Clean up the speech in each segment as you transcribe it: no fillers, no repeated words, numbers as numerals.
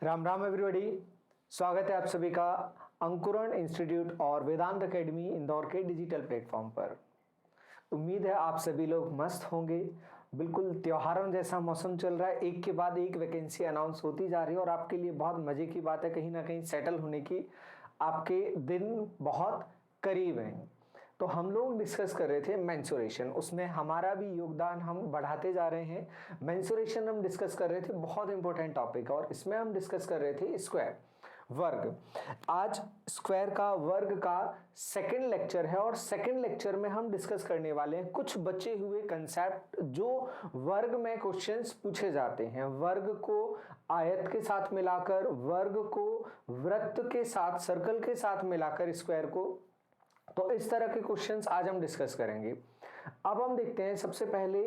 Ram Ram everybody. स्वागत है आप सभी का अंकुरण इंस्टीट्यूट और वेदांत एकेडमी इंदौर के डिजिटल प्लेटफॉर्म पर। उम्मीद है आप सभी लोग मस्त होंगे। बिल्कुल त्योहारों जैसा मौसम चल रहा है, एक के बाद एक वैकेंसी अनाउंस होती जा रही है और आपके लिए बहुत मजे की बात है, कहीं ना कहीं सेटल होने की आपके दिन बहुत करीब हैं। तो हम लोग डिस्कस कर रहे थे मेंसुरेशन, उसमें हमारा भी योगदान हम बढ़ाते जा रहे हैं। मेंसुरेशन हम डिस्कस कर रहे थे, बहुत इंपॉर्टेंट टॉपिक, और इसमें हम डिस्कस कर रहे थे स्क्वायर, वर्ग। आज स्क्वायर का वर्ग का सेकंड लेक्चर है और सेकंड लेक्चर में हम डिस्कस करने वाले हैं कुछ बचे हुए कंसेप्ट जो वर्ग में क्वेश्चंस पूछे जाते हैं। वर्ग को आयत के साथ मिलाकर, वर्ग को वृत्त के साथ, सर्कल के साथ मिलाकर स्क्वायर को, तो इस तरह के क्वेश्चंस आज हम डिस्कस करेंगे। अब हम देखते हैं, सबसे पहले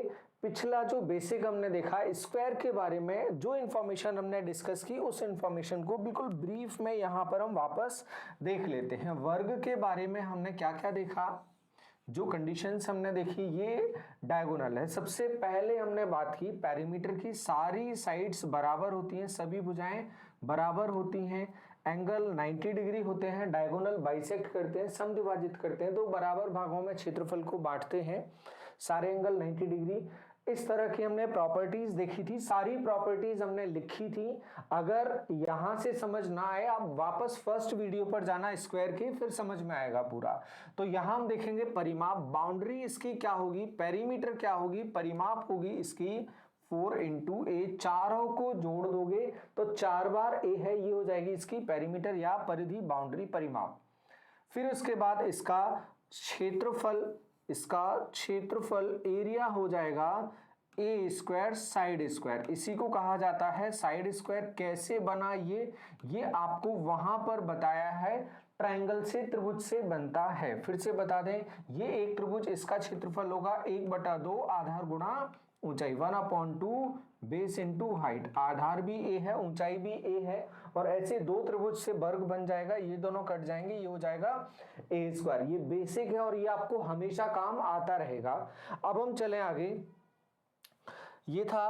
पिछला जो बेसिक हमने देखा स्क्वायर के बारे में, जो इंफॉर्मेशन हमने डिस्कस की उस इंफॉर्मेशन को बिल्कुल ब्रीफ में यहां पर हम वापस देख लेते हैं। वर्ग के बारे में हमने क्या क्या देखा, जो कंडीशंस हमने देखी, ये डायगोनल है। सबसे पहले हमने बात की पेरीमीटर की, सारी साइड्स बराबर होती हैं, सभी भुजाएं बराबर होती हैं, एंगल 90 डिग्री होते हैं, डायगोनल बाइसेक्ट करते हैं, समद्विभाजित करते हैं, दो बराबर भागों में क्षेत्रफल को बांटते हैं, सारे एंगल 90 डिग्री। इस तरह की हमने प्रॉपर्टीज देखी थी, सारी प्रॉपर्टीज हमने लिखी थी। अगर यहां से समझ ना आए, आप वापस फर्स्ट वीडियो पर जाना स्क्वायर की, फिर समझ में आएगा पूरा। तो यहां हम देखेंगे परिमाप, बाउंड्री इसकी क्या होगी, पेरीमीटर क्या होगी, परिमाप होगी इसकी 4 इंटू ए, चारों को जोड़ दोगे तो 4 बार ए है, ये हो जाएगी इसकी पेरीमीटर या परिधि, बाउंड्री, परिमाप। फिर उसके बाद इसका क्षेत्रफल एरिया हो जाएगा ए स्क्वायर साइड स्क्वायर, इसी को कहा जाता है साइड स्क्वायर। कैसे बना ये आपको वहां पर बताया है, ट्रायंगल से, त्रिभुज से बनता है। फिर से बता दें, ये एक त्रिभुज, इसका क्षेत्रफल होगा 1/2 आधार गुणा ऊंचाई, 1/2 बेस इंटू हाइट। आधार भी ए है, ऊंचाई भी ए है, और ऐसे दो त्रिभुज से वर्ग बन जाएगा, ये दोनों कट जाएंगे, ये हो जाएगा ए स्क्वायर। ये बेसिक है और ये आपको हमेशा काम आता रहेगा। अब हम चले आगे। ये था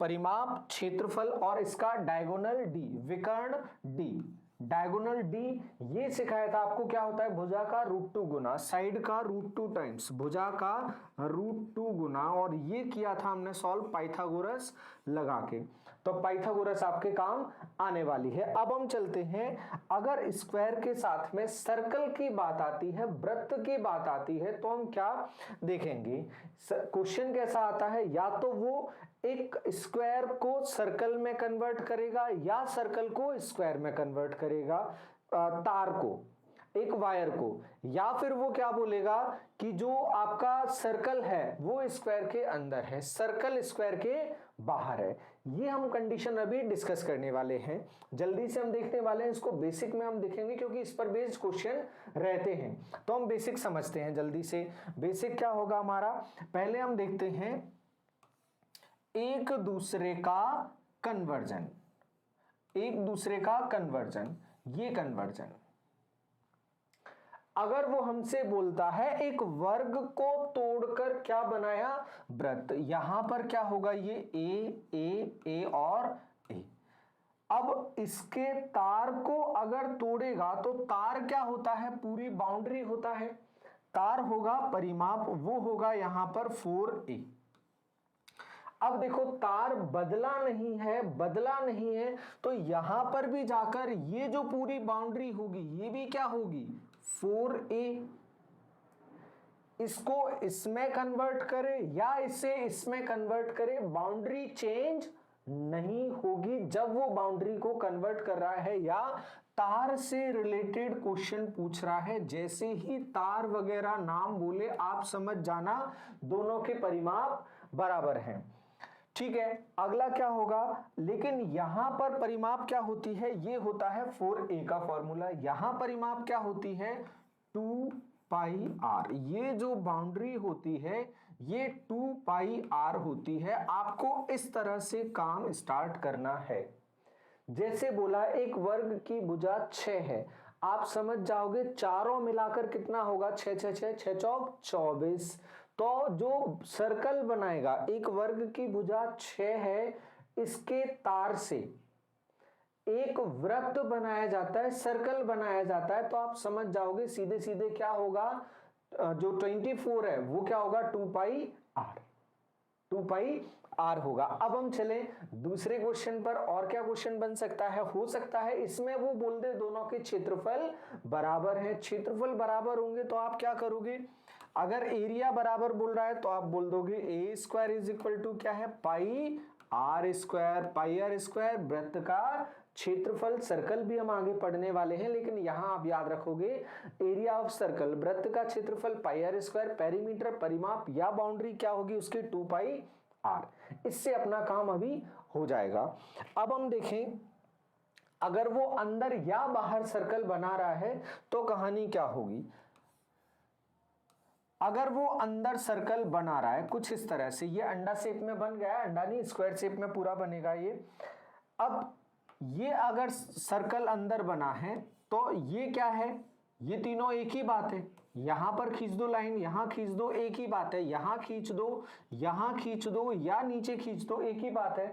परिमाप, क्षेत्रफल और इसका डायगोनल डी, विकर्ण डी। डायगोनल डी ये सिखाया था आपको, क्या होता है, भुजा का √2 गुना, साइड का √2 टाइम्स, भुजा का √2 गुना, और ये किया था हमने सॉल्व पाइथागोरस लगा के। तो पाइथागोरस आपके काम आने वाली है। अब हम चलते हैं, अगर स्क्वायर के साथ में सर्कल की बात आती है, वृत्त की बात आती है, तो हम क्या देखेंगे, क्वेश्चन कैसा आता है, या तो वो एक स्क्वायर को सर्कल में कन्वर्ट करेगा या सर्कल को स्क्वायर में कन्वर्ट करेगा, तार को, एक वायर को, या फिर वो क्या बोलेगा कि जो आपका सर्कल है वो स्क्वायर के अंदर है, सर्कल स्क्वायर के बाहर है। ये हम कंडीशन अभी डिस्कस करने वाले हैं, जल्दी से हम देखने वाले हैं इसको। बेसिक में हम देखेंगे क्योंकि इस पर बेस्ड क्वेश्चन रहते हैं, तो हम बेसिक समझते हैं जल्दी से। बेसिक क्या होगा हमारा, पहले हम देखते हैं एक दूसरे का कन्वर्जन, एक दूसरे का कन्वर्जन, ये कन्वर्जन। अगर वो हमसे बोलता है एक वर्ग को तोड़कर क्या बनाया, वृत्त, यहां पर क्या होगा, ये ए और ए। अब इसके तार को अगर तोड़ेगा तो तार क्या होता है, पूरी बाउंड्री होता है, तार होगा परिमाप, वो होगा यहां पर 4a। अब देखो तार बदला नहीं है, तो यहां पर भी जाकर ये जो पूरी बाउंड्री होगी ये भी क्या होगी, 4a। इसको इसमें कन्वर्ट करे या इसे इसमें कन्वर्ट करे, बाउंड्री चेंज नहीं होगी जब वो बाउंड्री को कन्वर्ट कर रहा है या तार से रिलेटेड क्वेश्चन पूछ रहा है। जैसे ही तार वगैरह नाम बोले आप समझ जाना दोनों के परिमाप बराबर हैं, ठीक है। अगला क्या होगा, लेकिन यहां पर परिमाप क्या होती है, ये होता है 4a का फॉर्मूला, यहां परिमाप क्या होती है 2πr। ये जो बाउंड्री होती है ये 2πr होती है। आपको इस तरह से काम स्टार्ट करना है। जैसे बोला एक वर्ग की भुजा 6 है, आप समझ जाओगे चारों मिलाकर कितना होगा, 6 6 6 6 चौक 24। तो जो सर्कल बनाएगा, एक वर्ग की भुजा 6 है, इसके तार से एक वृत्त बनाया जाता है, सर्कल बनाया जाता है, तो आप समझ जाओगे सीधे सीधे क्या होगा, जो 24 है वो क्या होगा 2 पाई आर, 2 पाई आर होगा। अब हम चले दूसरे क्वेश्चन पर, और क्या क्वेश्चन बन सकता है, हो सकता है इसमें वो बोल दे दोनों के क्षेत्रफल बराबर है। क्षेत्रफल बराबर होंगे तो आप क्या करोगे, अगर एरिया बराबर बोल रहा है तो आप बोल दोगे A square is equal to क्या है pi R square, pi R square वृत्त का क्षेत्रफल। सर्कल भी हम आगे पढ़ने वाले हैं, लेकिन यहां आप याद रखोगे एरिया ऑफ सर्कल, वृत्त का क्षेत्रफल पाई आर स्क्वायर, पेरीमीटर परिमाप या बाउंड्री क्या होगी उसकी 2 पाई आर। इससे अपना काम अभी हो जाएगा। अब हम देखें अगर वो अंदर या बाहर सर्कल बना रहा है तो कहानी क्या होगी। अगर वो अंदर सर्कल बना रहा है कुछ इस तरह से, ये अंडा शेप में बन गया है, अंडा नहीं स्क्वायर शेप में पूरा बनेगा ये। अब ये अगर सर्कल अंदर बना है तो ये क्या है, ये तीनों एक ही बात है, यहां पर खींच दो लाइन, यहां खींच दो, एक ही बात है, यहां खींच दो, यहां खींच दो या नीचे खींच दो, एक ही बात है।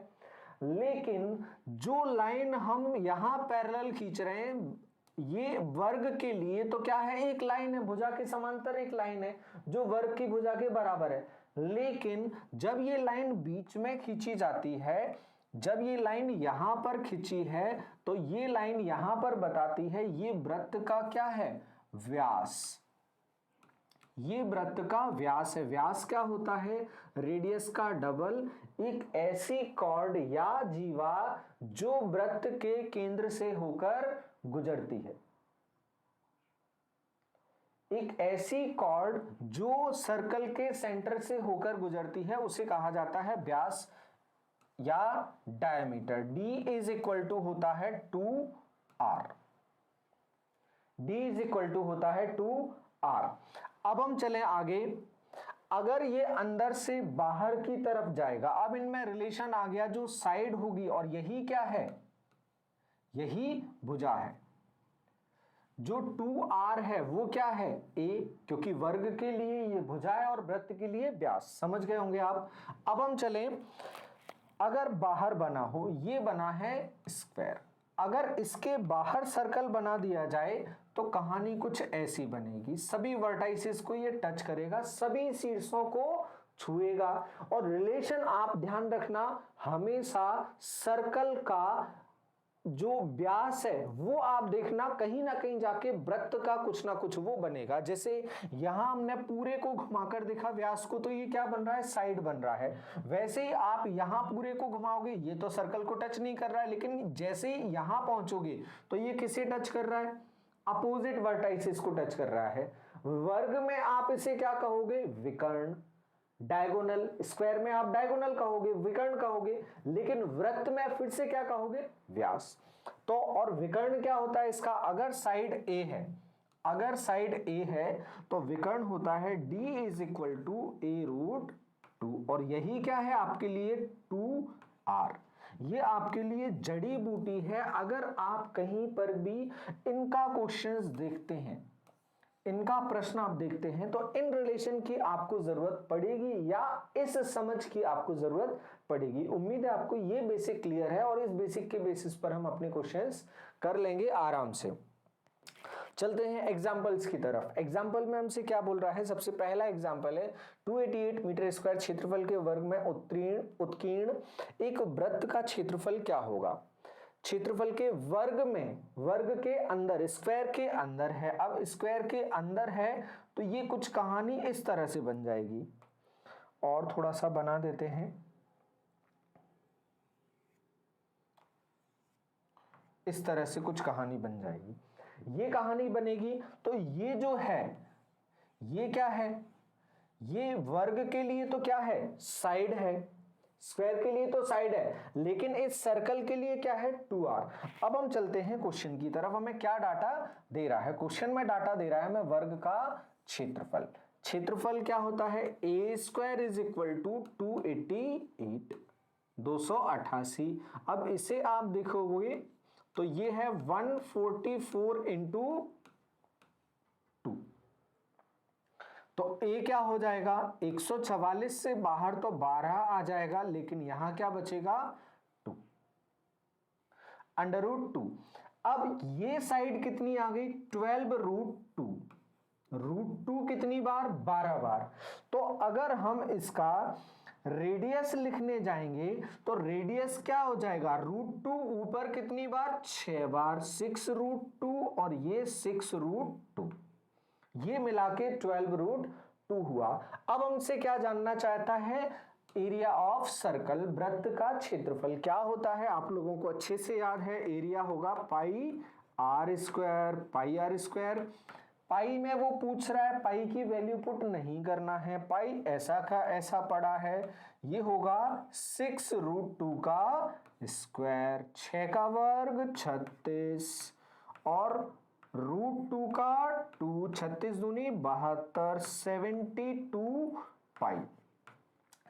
लेकिन जो लाइन हम यहां पैरेलल खींच रहे हैं ये वर्ग के लिए तो क्या है, एक लाइन है, भुजा के समांतर एक लाइन है जो वर्ग की भुजा के बराबर है। लेकिन जब ये लाइन बीच में खींची जाती है, जब ये लाइन यहां पर खींची है तो ये लाइन यहां पर बताती है ये वृत्त का क्या है, व्यास। ये वृत्त का व्यास है। व्यास क्या होता है, रेडियस का डबल। एक ऐसी कॉर्ड या जीवा जो वृत्त के केंद्र से होकर गुजरती है, एक ऐसी कॉर्ड जो सर्कल के सेंटर से होकर गुजरती है उसे कहा जाता है व्यास या diameter. d is equal to होता है 2r, d is equal to होता है 2r। अब हम चलें आगे, अगर ये अंदर से बाहर की तरफ जाएगा, अब इनमें रिलेशन आ गया, जो साइड होगी और यही क्या है, यही भुजा है, जो 2r है वो क्या है a, क्योंकि वर्ग के लिए ये भुजा है और वृत्त के लिए व्यास। समझ गए होंगे आप। अब हम चलें, अगर बाहर बना हो, ये बना है स्क्वायर, अगर इसके बाहर सर्कल बना दिया जाए तो कहानी कुछ ऐसी बनेगी, सभी वर्टाइसिस को ये टच करेगा, सभी शीर्षों को छुएगा। और रिलेशन आप ध्यान रखना, हमेशा सर्कल का जो व्यास है वो आप देखना कहीं ना कहीं जाके वृत्त का कुछ ना कुछ वो बनेगा। जैसे यहां हमने पूरे को घुमाकर देखा व्यास को, तो ये क्या बन रहा है, साइड बन रहा है। वैसे ही आप यहां पूरे को घुमाओगे, ये तो सर्कल को टच नहीं कर रहा है, लेकिन जैसे ही यहां पहुंचोगे तो ये किसे टच कर रहा है, अपोजिट वर्टाइसिस को टच कर रहा है। वर्ग में आप इसे क्या कहोगे, विकर्ण। डायगोनल, स्क्वायर में आप डायगोनल कहोगे, विकर्ण कहोगे, लेकिन वृत्त में फिर से क्या कहोगे, व्यास। तो और विकर्ण क्या होता है इसका, अगर साइड ए है, अगर साइड ए है तो विकर्ण होता है d is equal to a√2, और यही क्या है आपके लिए 2r। ये आपके लिए जड़ी बूटी है। अगर आप कहीं पर भी इनका क्वेश्चंस देखते हैं, इनका प्रश्न आप देखते हैं, तो इन रिलेशन की आपको जरूरत पड़ेगी या इस समझ की आपको जरूरत पड़ेगी। उम्मीद है आपको ये बेसिक क्लियर है और इस बेसिक के बेसिस पर हम अपने क्वेश्चंस कर लेंगे आराम से। चलते हैं एग्जाम्पल्स की तरफ। एग्जाम्पल में हमसे क्या बोल रहा है, सबसे पहला एग्जाम्पल है 288 मीटर स्क्वायर क्षेत्रफल के वर्ग में उत्कीर्ण एक वृत्त का क्षेत्रफल क्या होगा। क्षेत्रफल के वर्ग में, वर्ग के अंदर, स्क्वायर के अंदर है। अब स्क्वायर के अंदर है तो ये कुछ कहानी इस तरह से बन जाएगी, और थोड़ा सा बना देते हैं, इस तरह से कुछ कहानी बन जाएगी। ये कहानी बनेगी तो ये जो है ये क्या है, ये वर्ग के लिए तो क्या है, साइड है, स्क्वायर के लिए तो साइड है, लेकिन इस सर्कल के लिए क्या है, 2r। अब हम चलते हैं क्वेश्चन की तरफ। हमें क्या डाटा दे रहा है, क्वेश्चन में डाटा दे रहा है हमें वर्ग का क्षेत्रफल। क्षेत्रफल क्या होता है, a square is equal to 288, 288। अब इसे आप देखोगे तो ये है 144 इंटू 2, तो a क्या हो जाएगा, 144 से बाहर तो 12 आ जाएगा, लेकिन यहां क्या बचेगा, 2। √2। अब ये साइड कितनी आ गई, 12√2। √2 कितनी बार, 12 बार। तो अगर हम इसका रेडियस लिखने जाएंगे तो रेडियस क्या हो जाएगा, √2 ऊपर कितनी बार, 6 बार, 6√2 और ये 6√2, ये मिला के 12√2 हुआ। अब हमसे क्या जानना चाहता है, एरिया ऑफ सर्कल, वृत्त का क्षेत्रफल क्या होता है, आप लोगों को अच्छे से याद है, एरिया होगा pi R square, pi R square. Pi में वो पूछ रहा है, पाई की वैल्यू पुट नहीं करना है, पाई ऐसा का ऐसा पड़ा है, ये होगा 6√2 का स्क्वायर, 6 का वर्ग 36 और √2 का 2, 36 दूनी 72, 72 पाई,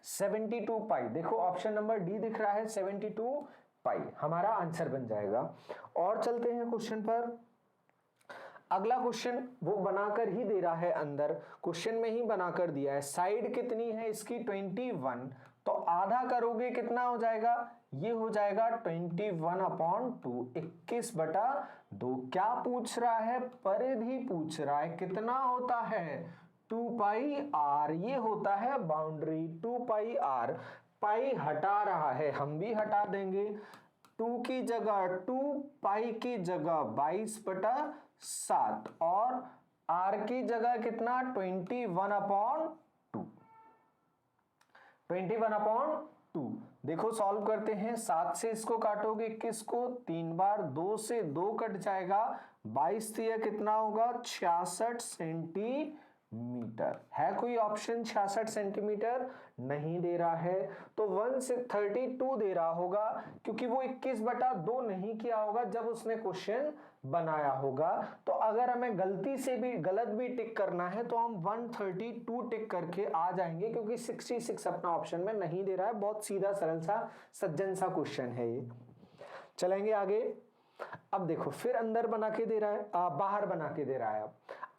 72 पाई। देखो ऑप्शन नंबर डी दिख रहा है, 72 पाई हमारा आंसर बन जाएगा। और चलते हैं क्वेश्चन पर। अगला क्वेश्चन वो बनाकर ही दे रहा है, अंदर क्वेश्चन में ही बनाकर दिया है। साइड कितनी है इसकी, 21, तो आधा करोगे कितना हो जाएगा, ये हो जाएगा 21/2, 21/2। क्या पूछ रहा है, परिधि पूछ रहा है, कितना होता है 2πr, ये होता है बाउंड्री 2πr। पाई हटा रहा है, हम भी हटा देंगे, 2 की जगह 2, पाई की जगह 22/7 और r की जगह कितना 21/2, 21/2। देखो सॉल्व करते हैं, 7 से इसको काटोगे 21 को, 3 बार 2 से 2 कट जाएगा, 22 दिया कितना होगा 66 सेंटीमीटर। है कोई ऑप्शन 66 सेंटीमीटर, नहीं दे रहा है, तो 132 दे रहा होगा, क्योंकि वो 21/2 नहीं किया होगा जब उसने क्वेश्चन बनाया होगा। तो अगर हमें गलती से भी गलत भी टिक करना है तो हम 132 टिक करके आ जाएंगे, क्योंकि 66 अपना ऑप्शन में नहीं दे रहा है। बहुत सीधा सरल सा सज्जन सा क्वेश्चन है ये। चलेंगे आगे। अब देखो फिर अंदर बना के दे रहा है, बाहर बना के दे रहा है।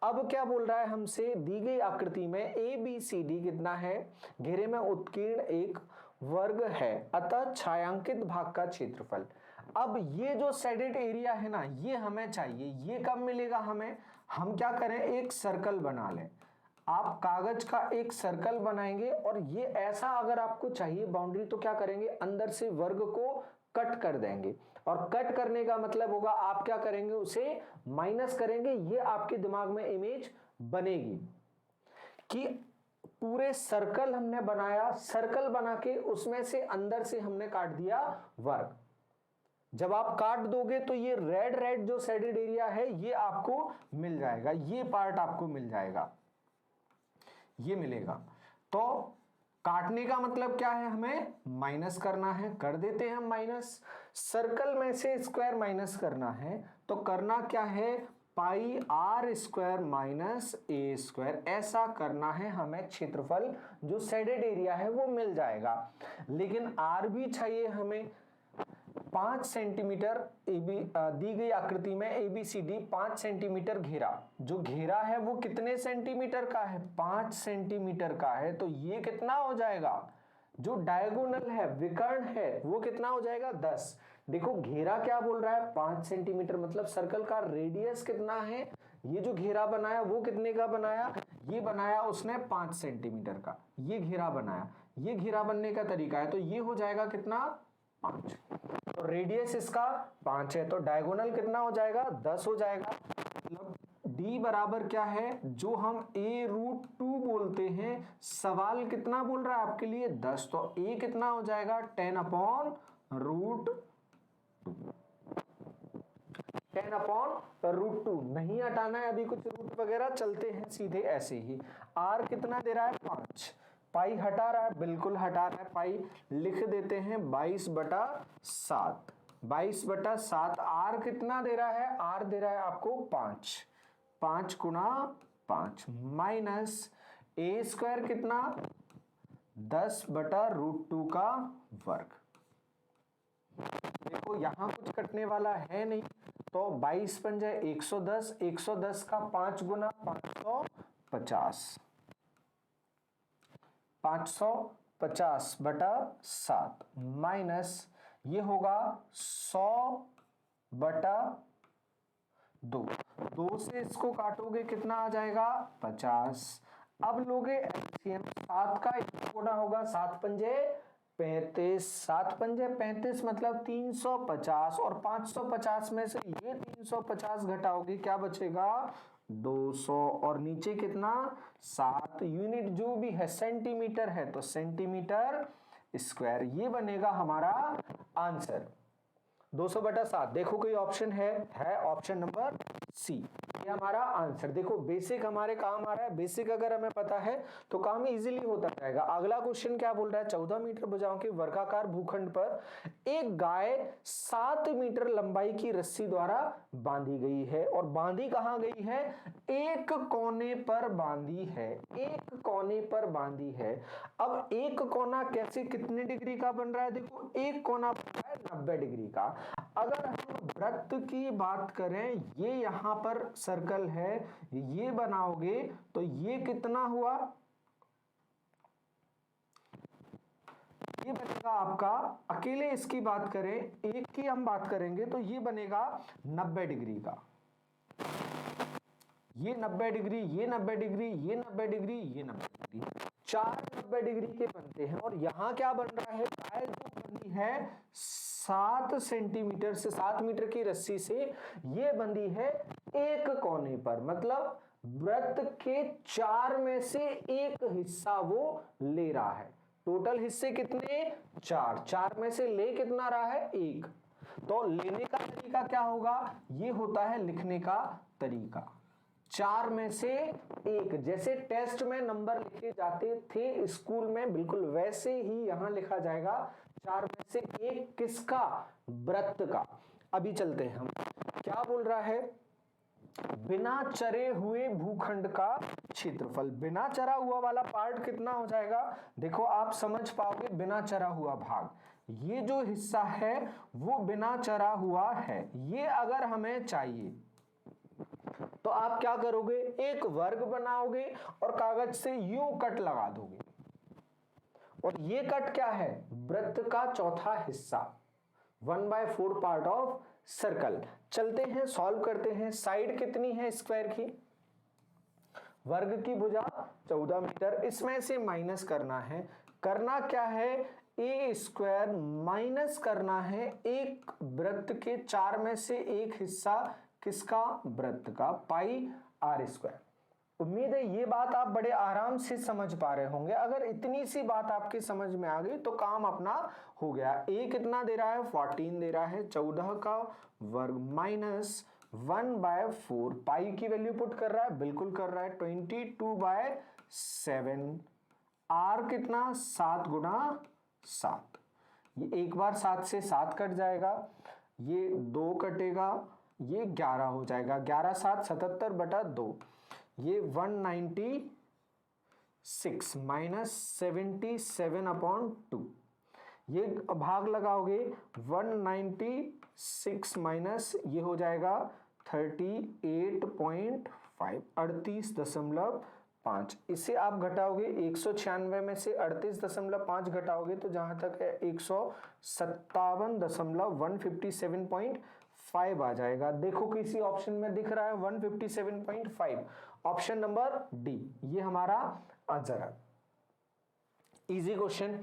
अब क्या बोल रहा है हमसे, दी गई आकृति में ABCD कितना है, घेरे में उत्कीर्ण एक वर्ग है, अतः छायांकित भाग का क्षेत्रफल। अब ये जो शेडेड एरिया है ना, ये हमें चाहिए, ये कब मिलेगा हमें, हम क्या करें, एक सर्कल बना लें। आप कागज का एक सर्कल बनाएंगे और ये ऐसा अगर आपको चाहिए बाउंड्री, तो क्या करेंगे, अंदर से वर्ग को कट कर देंगे, और कट करने का मतलब होगा आप क्या करेंगे, उसे माइनस करेंगे। ये आपके दिमाग में इमेज बनेगी कि पूरे सर्कल हमने बनाया, सर्कल बना के उसमें से अंदर से हमने काट दिया वर्ग। जब आप काट दोगे तो ये रेड रेड जो शेडेड एरिया है ये आपको मिल जाएगा, ये पार्ट आपको मिल जाएगा, ये मिलेगा। तो काटने का मतलब क्या है, हमें माइनस करना है, कर देते हैं हम माइनस। सर्कल में से स्क्वायर माइनस करना है, तो करना क्या है, pi R square minus A square, ऐसा करना है हमें। क्षेत्रफल जो शेडेड एरिया है वो मिल जाएगा, लेकिन आर भी चाहिए हमें 5 सेंटीमीटर। दी गई आकृति में ABCD 5 सेंटीमीटर घेरा, जो घेरा है वो कितने सेंटीमीटर का है, 5 सेंटीमीटर का है। तो ये कितना हो जाएगा, जो डायगोनल है, विकर्ण है, वो कितना हो जाएगा 10। देखो घेरा क्या बोल रहा है, 5 सेंटीमीटर, मतलब सर्कल का रेडियस कितना है। ये जो घेरा बनाया वो कितने का बनाया, ये बनाया उसने 5 सेंटीमीटर का, ये घेरा बनाया। ये घेरा बनने का तरीका है, तो ये हो जाएगा कितना 5, तो रेडियस इसका 5 है, तो डायगोनल कितना हो जाएगा 10 हो जाएगा। मतलब D बराबर क्या है, जो हम A√2 बोलते हैं, सवाल कितना बोल रहा है आपके लिए 10, तो A कितना हो जाएगा 10/√2, 10/√2। नहीं हटाना है अभी कुछ रूट वगैरह, चलते हैं सीधे ऐसे ही। R कितना दे रहा है 5, पाई हटा रहा है, बिल्कुल हटा रहा है, पाई लिख देते हैं 22/7, 22/7। आर कितना दे रहा है, आर दे रहा है आपको 5, 5 गुना 5 माइनस ए स्क्वायर कितना 10/√2 का वर्ग। देखो यहां कुछ कटने वाला है नहीं, तो 22 बन जाए 110, 110 का 5 गुना 550, 550/7 माइनस ये होगा 100 बटा 2, 2 से इसको काटोगे कितना आ जाएगा 50। अब लोगे एलसीएम, 7 का गुना होगा 7 पंजे 35, 7 पंजे 35 मतलब 350, और 550 में से ये 350 घटाओगे क्या बचेगा 200, और नीचे कितना 7, यूनिट जो भी है सेंटीमीटर है तो सेंटीमीटर स्क्वायर, ये बनेगा हमारा आंसर 200 बटा 7। देखो कोई ऑप्शन है ऑप्शन नंबर सी, ये हमारा आंसर। देखो बेसिक हमारे काम आ रहा है, बेसिक अगर हमें पता है तो काम इजीली होता जाएगा। अगला क्वेश्चन क्या बोल रहा है, 14 मीटर भुजाओं के वर्गाकार भूखंड पर एक गाय 7 मीटर लंबाई की रस्सी द्वारा बांधी गई है, और बांधी कहां गई है, एक कोने पर बांधी है, एक कोने पर बांधी है। अब एक कोना कैसे कितने डिग्री का बन रहा है, देखो एक कोना बन रहा है 90 डिग्री का। अगर हम वृत्त की बात करें, ये यहां पर सर्कल है, ये बनाओगे तो ये कितना हुआ, ये बनेगा आपका, अकेले इसकी बात करें, एक की हम बात करेंगे तो ये बनेगा 90 डिग्री का, ये 90 डिग्री, ये 90 डिग्री, ये 90 डिग्री, ये 90 डिग्री, 4 90 डिग्री के बनते हैं। और यहां क्या बन रहा है, गाय जो बनी है 7 सेंटीमीटर से, 7 मीटर की रस्सी से ये बंधी है एक कोने पर, मतलब वृत्त के 4 में से एक हिस्सा वो ले रहा है। टोटल हिस्से कितने 4, 4 में से ले कितना रहा है 1, तो लेने का तरीका क्या होगा, ये होता है लिखने का तरीका, 4 में से 1, जैसे टेस्ट में नंबर लिखे जाते थे स्कूल में, बिल्कुल वैसे ही यहां लिखा जाएगा 4 में से 1 किसका, वृत्त का। अभी चलते हैं हम, क्या बोल रहा है, बिना चरे हुए भूखंड का क्षेत्रफल, बिना चरा हुआ वाला पार्ट कितना हो जाएगा, देखो आप समझ पाओगे, बिना चरा हुआ भाग, ये जो हिस्सा है वो बिना चरा हुआ है, ये अगर हमें चाहिए तो आप क्या करोगे, एक वर्ग बनाओगे और कागज से यूं कट लगा दोगे, और ये कट क्या है, वृत्त का चौथा हिस्सा, 1/4 पार्ट ऑफ सर्कल। चलते हैं सॉल्व करते हैं, साइड कितनी है स्क्वायर की, वर्ग की भुजा 14 मीटर, इसमें से माइनस करना है, करना क्या है, ए स्क्वायर माइनस करना है एक वृत्त के 4 में से एक हिस्सा किसका, वृत्त का, पाई आर स्क्वायर। उम्मीद है ये बात आप बड़े आराम से समझ पा रहे होंगे। अगर इतनी सी बात आपके समझ में आ गई तो काम अपना हो गया। ए कितना दे रहा है 14 दे रहा है, 14 का वर्ग माइनस 1/4, पाई की वैल्यू पुट कर रहा है, बिल्कुल कर रहा है, 22/7, आर कितना 7 गुना 7, ये एक बार 7 से 7 कट जाएगा, ये 2 कटेगा, ये 11 हो जाएगा, 11 7 77 बटा 2, ये 196 माइनस 77/2, ये भाग लगाओगे 196 माइनस ये हो जाएगा 38.5, 38.5, इसे आप घटाओगे 196 में से 38.5 घटाओगे तो जहां तक है 157.157.5 आ जाएगा। देखो किसी ऑप्शन में दिख रहा है 157.5, ऑप्शन नंबर डी, ये हमारा आंसर है। Easy question.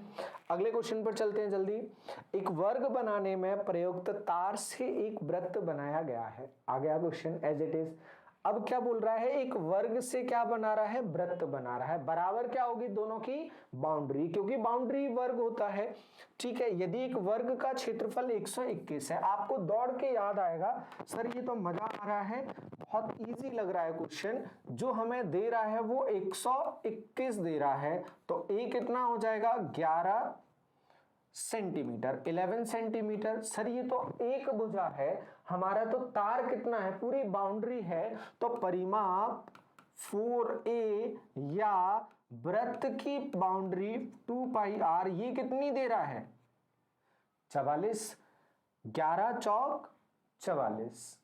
अगले क्वेश्चन पर चलते हैं जल्दी। एक वर्ग बनाने में प्रयुक्त तार से एक वृत्त बनाया गया है, आ गया क्वेश्चन एज इट इज। अब क्या बोल रहा है, एक वर्ग से क्या बना रहा है, वृत्त बना रहा है, बराबर क्या होगी दोनों की बाउंड्री, क्योंकि बाउंड्री वर्ग होता है, ठीक है। यदि एक वर्ग का क्षेत्रफल 121 है, आपको दौड़ के याद आएगा सर ये तो मजा आ रहा है, बहुत इजी लग रहा है क्वेश्चन, जो हमें दे रहा है वो 121 दे रहा है, तो ए कितना हो जाएगा 11 सेंटीमीटर, 11 सेंटीमीटर। सर ये तो एक भुजा है, हमारा तो तार कितना है, पूरी बाउंड्री है, तो परिमाप 4a या वृत्त की बाउंड्री 2 पाई r, ये कितनी दे रहा है 44, 11 चौक 44,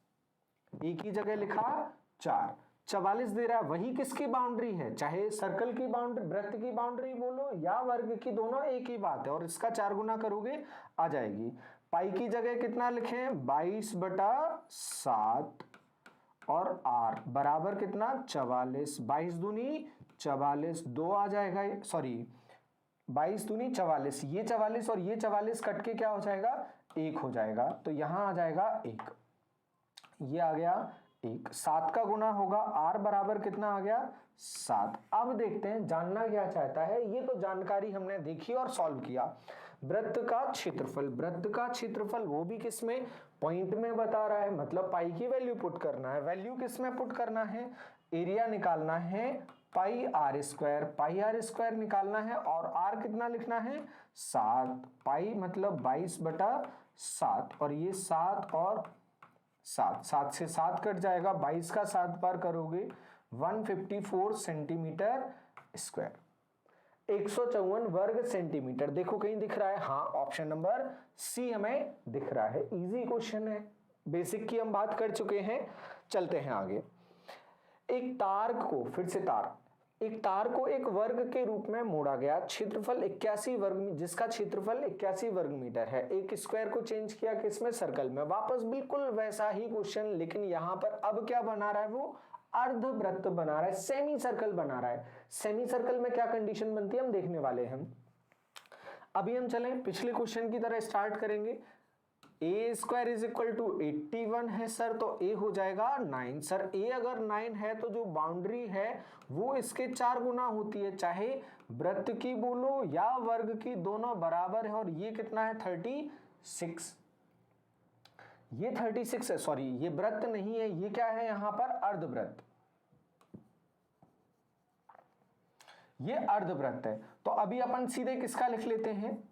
एक ही जगह लिखा 4, 44 दे रहा है। वही किसकी बाउंड्री है, चाहे सर्कल की बाउंड्री, वृत्त की बाउंड्री बोलो या वर्ग की, दोनों एक ही बात है, और इसका 4 गुना करोगे आ जाएगी पाई की जगह कितना लिखें 22/7 और r बराबर कितना 44, 22 दूनी 44, 2 आ जाएगा, सॉरी 22 दूनी 44, ये 44 और ये 44 कट के क्या हो जाएगा 1 हो जाएगा, तो यहां आ जाएगा 1, ये आ गया 1, 7 का गुना होगा r बराबर कितना आ गया 7। अब देखते हैं जानना क्या चाहता है, ये तो जानकारी हमने देखी और सॉल्व किया। वृत्त का क्षेत्रफल, वृत्त का क्षेत्रफल वो भी किसमें पॉइंट में बता रहा है, मतलब पाई की वैल्यू पुट करना है। वैल्यू किसमें पुट करना है, एरिया निकालना है पाई आर स्क्वायर निकालना है और r कितना लिखना है 7, पाई मतलब 22/7 और ये 7 और 7, 7 से 7 कट जाएगा, 22 का 7 बार करोगे 154 सेंटीमीटर स्क्वायर, 154 वर्ग सेंटीमीटर। देखो कहीं दिख रहा है, हाँ ऑप्शन नंबर सी हमें दिख रहा है। इजी क्वेश्चन है, बेसिक की हम बात कर चुके हैं, चलते हैं आगे। एक तार को, फिर से तार, एक तार को एक वर्ग के रूप में मोड़ा गया, क्षेत्रफल 81 वर्ग, जिसका क्षेत्रफल 81 वर्ग मीटर है। एक स्क्वायर को चेंज किया किसमें, सर्कल में। वापस बिल्कुल वैसा ही क्वेश्चन, लेकिन यहां पर अब क्या बना रहा है, वो अर्धवृत्त बना रहा है, सेमी सर्कल बना रहा है। सेमी सर्कल में क्या कंडीशन बनती है हम देखने वाले हैं। अभी हम चलें पिछले क्वेश्चन की तरह स्टार्ट करेंगे। ए स्क्वायर इज इक्वल टू 81 है सर, तो ए हो जाएगा 9। सर ए अगर 9 है तो जो बाउंड्री है वो इसके 4 गुना होती है, चाहे वृत्त की बोलो या वर्ग की, दोनों बराबर है। और ये कितना है 36, ये 36 है, सॉरी ये वृत्त नहीं है, ये क्या है यहां पर अर्धवृत्त, ये अर्धवृत्त है। तो अभी अपन सीधे किसका लिख लेते हैं,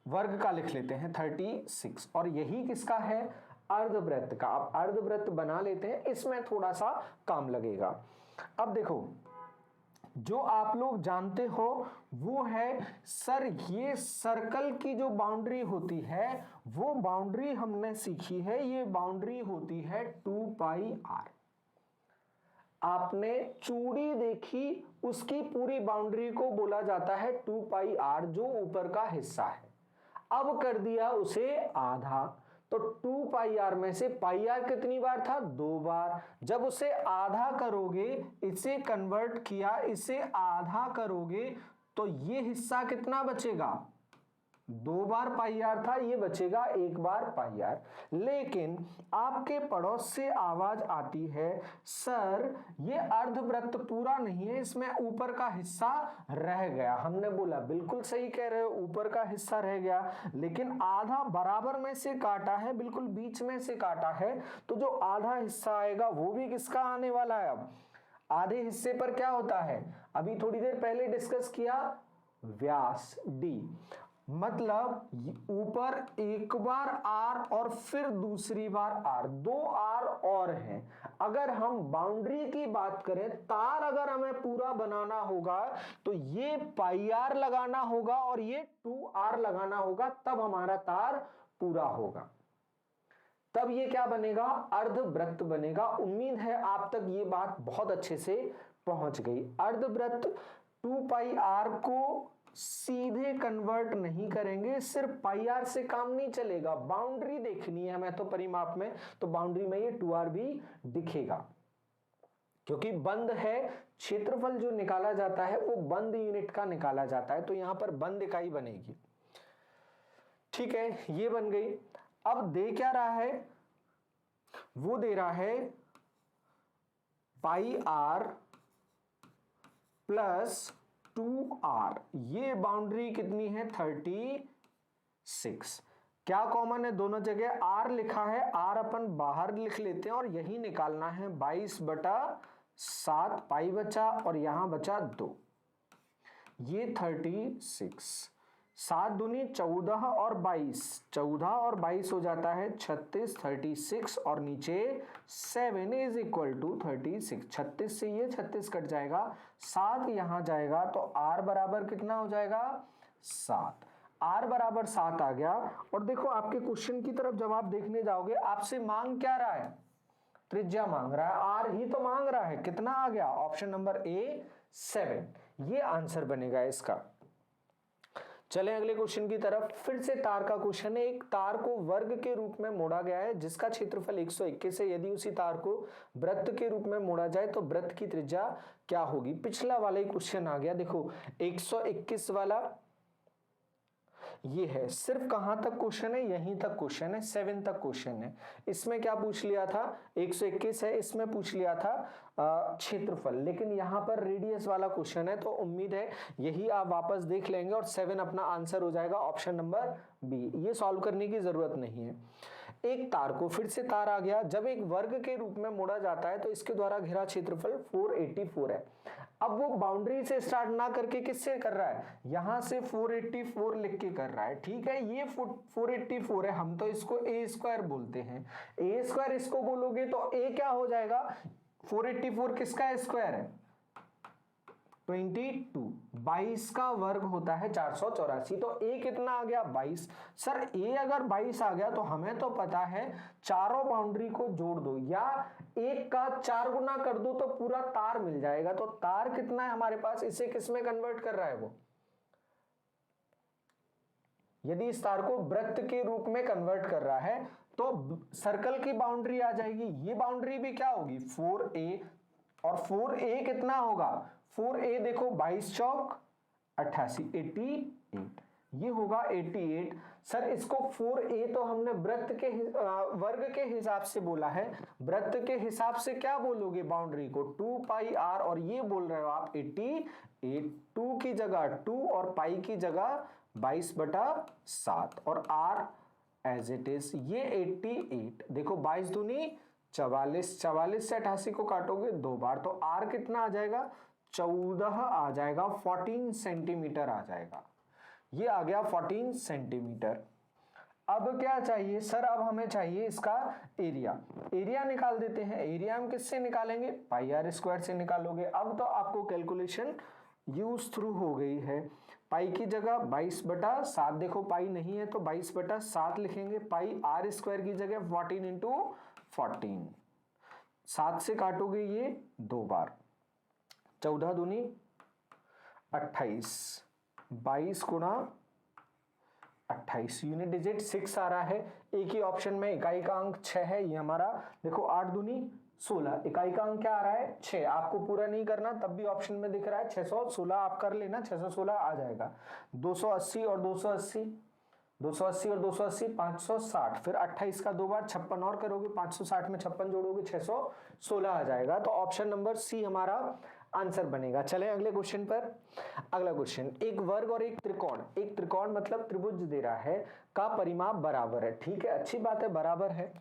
वर्ग का लिख लेते हैं 36, और यही किसका है अर्धवृत्त का। अब अर्धवृत्त बना लेते हैं, इसमें थोड़ा सा काम लगेगा। अब देखो जो आप लोग जानते हो वो है सर, ये सर्कल की जो बाउंड्री होती है वो बाउंड्री हमने सीखी है, ये बाउंड्री होती है 2πr। आपने चूड़ी देखी, उसकी पूरी बाउंड्री को बोला जाता है 2πr, जो ऊपर का हिस्सा है। अब कर दिया उसे आधा, तो 2πr में से πr कितनी बार था 2 बार। जब उसे आधा करोगे, इसे कन्वर्ट किया, इसे आधा करोगे तो ये हिस्सा कितना बचेगा, 2 बार πr था, ये बचेगा 1 बार πr। लेकिन आपके पड़ोस से आवाज आती है सर ये अर्धवृत्त पूरा नहीं है, इसमें ऊपर का हिस्सा रह गया। हमने बोला बिल्कुल सही कह रहे हो, ऊपर का हिस्सा रह गया, लेकिन आधा बराबर में से काटा है, बिल्कुल बीच में से काटा है, तो जो आधा हिस्सा आएगा वो भी किसका आने वाला है। अब आधे हिस्से पर क्या होता है, अभी थोड़ी देर पहले डिस्कस किया, व्यास d, मतलब ऊपर एक बार r और फिर दूसरी बार r, 2 r और हैं। अगर हम बाउंड्री की बात करें, तार अगर हमें पूरा बनाना होगा तो ये πr लगाना होगा और ये 2r लगाना होगा, तब हमारा तार पूरा होगा, तब ये क्या बनेगा अर्धवृत्त बनेगा। उम्मीद है आप तक ये बात बहुत अच्छे से पहुंच गई। अर्धवृत्त 2πr को सीधे कन्वर्ट नहीं करेंगे, सिर्फ πr से काम नहीं चलेगा, बाउंड्री देखनी है हमें तो परिमाप में, तो बाउंड्री में ये 2r भी दिखेगा, क्योंकि बंद है। क्षेत्रफल जो निकाला जाता है वो बंद यूनिट का निकाला जाता है, तो यहां पर बंद इकाई बनेगी। ठीक है, ये बन गई। अब दे क्या रहा है, वो दे रहा है πr प्लस 2r, ये बाउंड्री कितनी है 36। क्या कॉमन है दोनों जगह, r लिखा है, r अपन बाहर लिख लेते हैं और यही निकालना है 22/7, पाई बचा और यहां बचा 2, ये 36, 7 दूनी 14 और 22, 14 और 22 हो जाता है 36, 36 और नीचे 7 इज इक्वल टू 36। 36 से ये 36 कट जाएगा, 7 यहां जाएगा, तो r बराबर कितना हो जाएगा 7। r बराबर 7 आ गया। और देखो आपके क्वेश्चन की तरफ जब आप देखने जाओगे, आपसे मांग क्या रहा है, त्रिज्या मांग रहा है, r ही तो मांग रहा है। कितना आ गया, ऑप्शन नंबर ए 7, ये आंसर बनेगा इसका। चलें अगले क्वेश्चन की तरफ। फिर से तार का क्वेश्चन है। एक तार को वर्ग के रूप में मोड़ा गया है जिसका क्षेत्रफल 121 है। यदि उसी तार को वृत्त के रूप में मोड़ा जाए तो वृत्त की त्रिज्या क्या होगी। पिछला वाला ही क्वेश्चन आ गया। देखो 121 वाला ये है, सिर्फ कहां तक क्वेश्चन है, यहीं तक क्वेश्चन है, 7 तक क्वेश्चन है। इसमें क्या पूछ लिया था, 121 है, इसमें पूछ लिया था क्षेत्रफल, लेकिन यहां पर रेडियस वाला क्वेश्चन है, तो उम्मीद है यही आप वापस देख लेंगे और 7 अपना आंसर हो जाएगा ऑप्शन नंबर बी। ये सॉल्व करने की जरूरत नहीं है। एक तार को, फिर से तार आ गया, जब एक वर्ग के रूप में मोड़ा जाता है तो इसके द्वारा घिरा क्षेत्रफल 484 है। अब वो बाउंड्री से स्टार्ट ना करके किससे कर रहा है, यहां से 484 लिख के कर रहा है। ठीक है, ये 484 है, हम तो इसको ए स्क्वायर बोलते हैं। ए स्क्वायर इसको बोलोगे तो ए क्या हो जाएगा, 484 किसका स्क्वायर है, 22, 22 का वर्ग होता है 484। तो ए कितना आ गया, 22। सर ए अगर 22 आ गया तो हमें तो पता है चारों बाउंड्री को जोड़ दो या एक का 4 गुना कर दो तो पूरा तार मिल जाएगा। तो तार कितना है हमारे पास, इसे किस में कन्वर्ट कर रहा है वो, यदि इस तार को वृत्त के रूप में कन्वर्ट कर रहा है तो सर्कल की बाउंड्री आ जाएगी। ये बाउंड्री भी क्या होगी, 4a, और 4a कितना होगा, 4a देखो 22 चौक 88, 88, ये होगा 88। सर इसको 4a तो हमने वृत्त के वर्ग के हिसाब से बोला है, वृत्त के हिसाब से क्या बोलोगे बाउंड्री को, 2 पाई r, और ये बोल रहे हो आप 88, 2 की जगह 2 और पाई की जगह 22/7 और r एज इट इज, ये 88। देखो 22 दूनी 44, 44 से 88 को काटोगे 2 बार तो r कितना आ जाएगा, 14 आ जाएगा, 14 सेंटीमीटर आ जाएगा। ये आ गया 14 सेंटीमीटर। अब क्या चाहिए सर, अब हमें चाहिए इसका एरिया। एरिया निकाल देते हैं। एरिया हम किससे निकालेंगे, पाई आर स्क्वायर से निकालोगे। अब तो आपको कैलकुलेशन यूज थ्रू हो गई है। पाई की जगह 22/7, देखो पाई नहीं है तो 22/7 लिखेंगे। पाई आर स्क्वायर की जगह 14 इंटू 14, 7 से काटोगे ये 2 बार, 14 दूनी 28, 22 गुणा 28, यूनिट डिजिट 6 आ रहा है। एक ही ऑप्शन में इकाई का अंक 6 है, ये हमारा देखो 8 दूनी 16, इकाई का अंक क्या आ रहा है 6। आपको पूरा नहीं करना तब भी ऑप्शन में दिख रहा है 616, आप कर लेना, 616 आ जाएगा। 280 और 280, 280 और 280 560, फिर 28 का 2 बार 56 और करोगे, 560 में 56 जोड़ोगे 616 आ जाएगा। तो ऑप्शन नंबर सी हमारा आंसर बनेगा। चलें अगले क्वेश्चन पर। अगला क्वेश्चन, एक वर्ग और एक त्रिकोण मतलब त्रिभुज दे रहा है का परिमाप बराबर है। ठीक है, अच्छी बात है, बराबर है।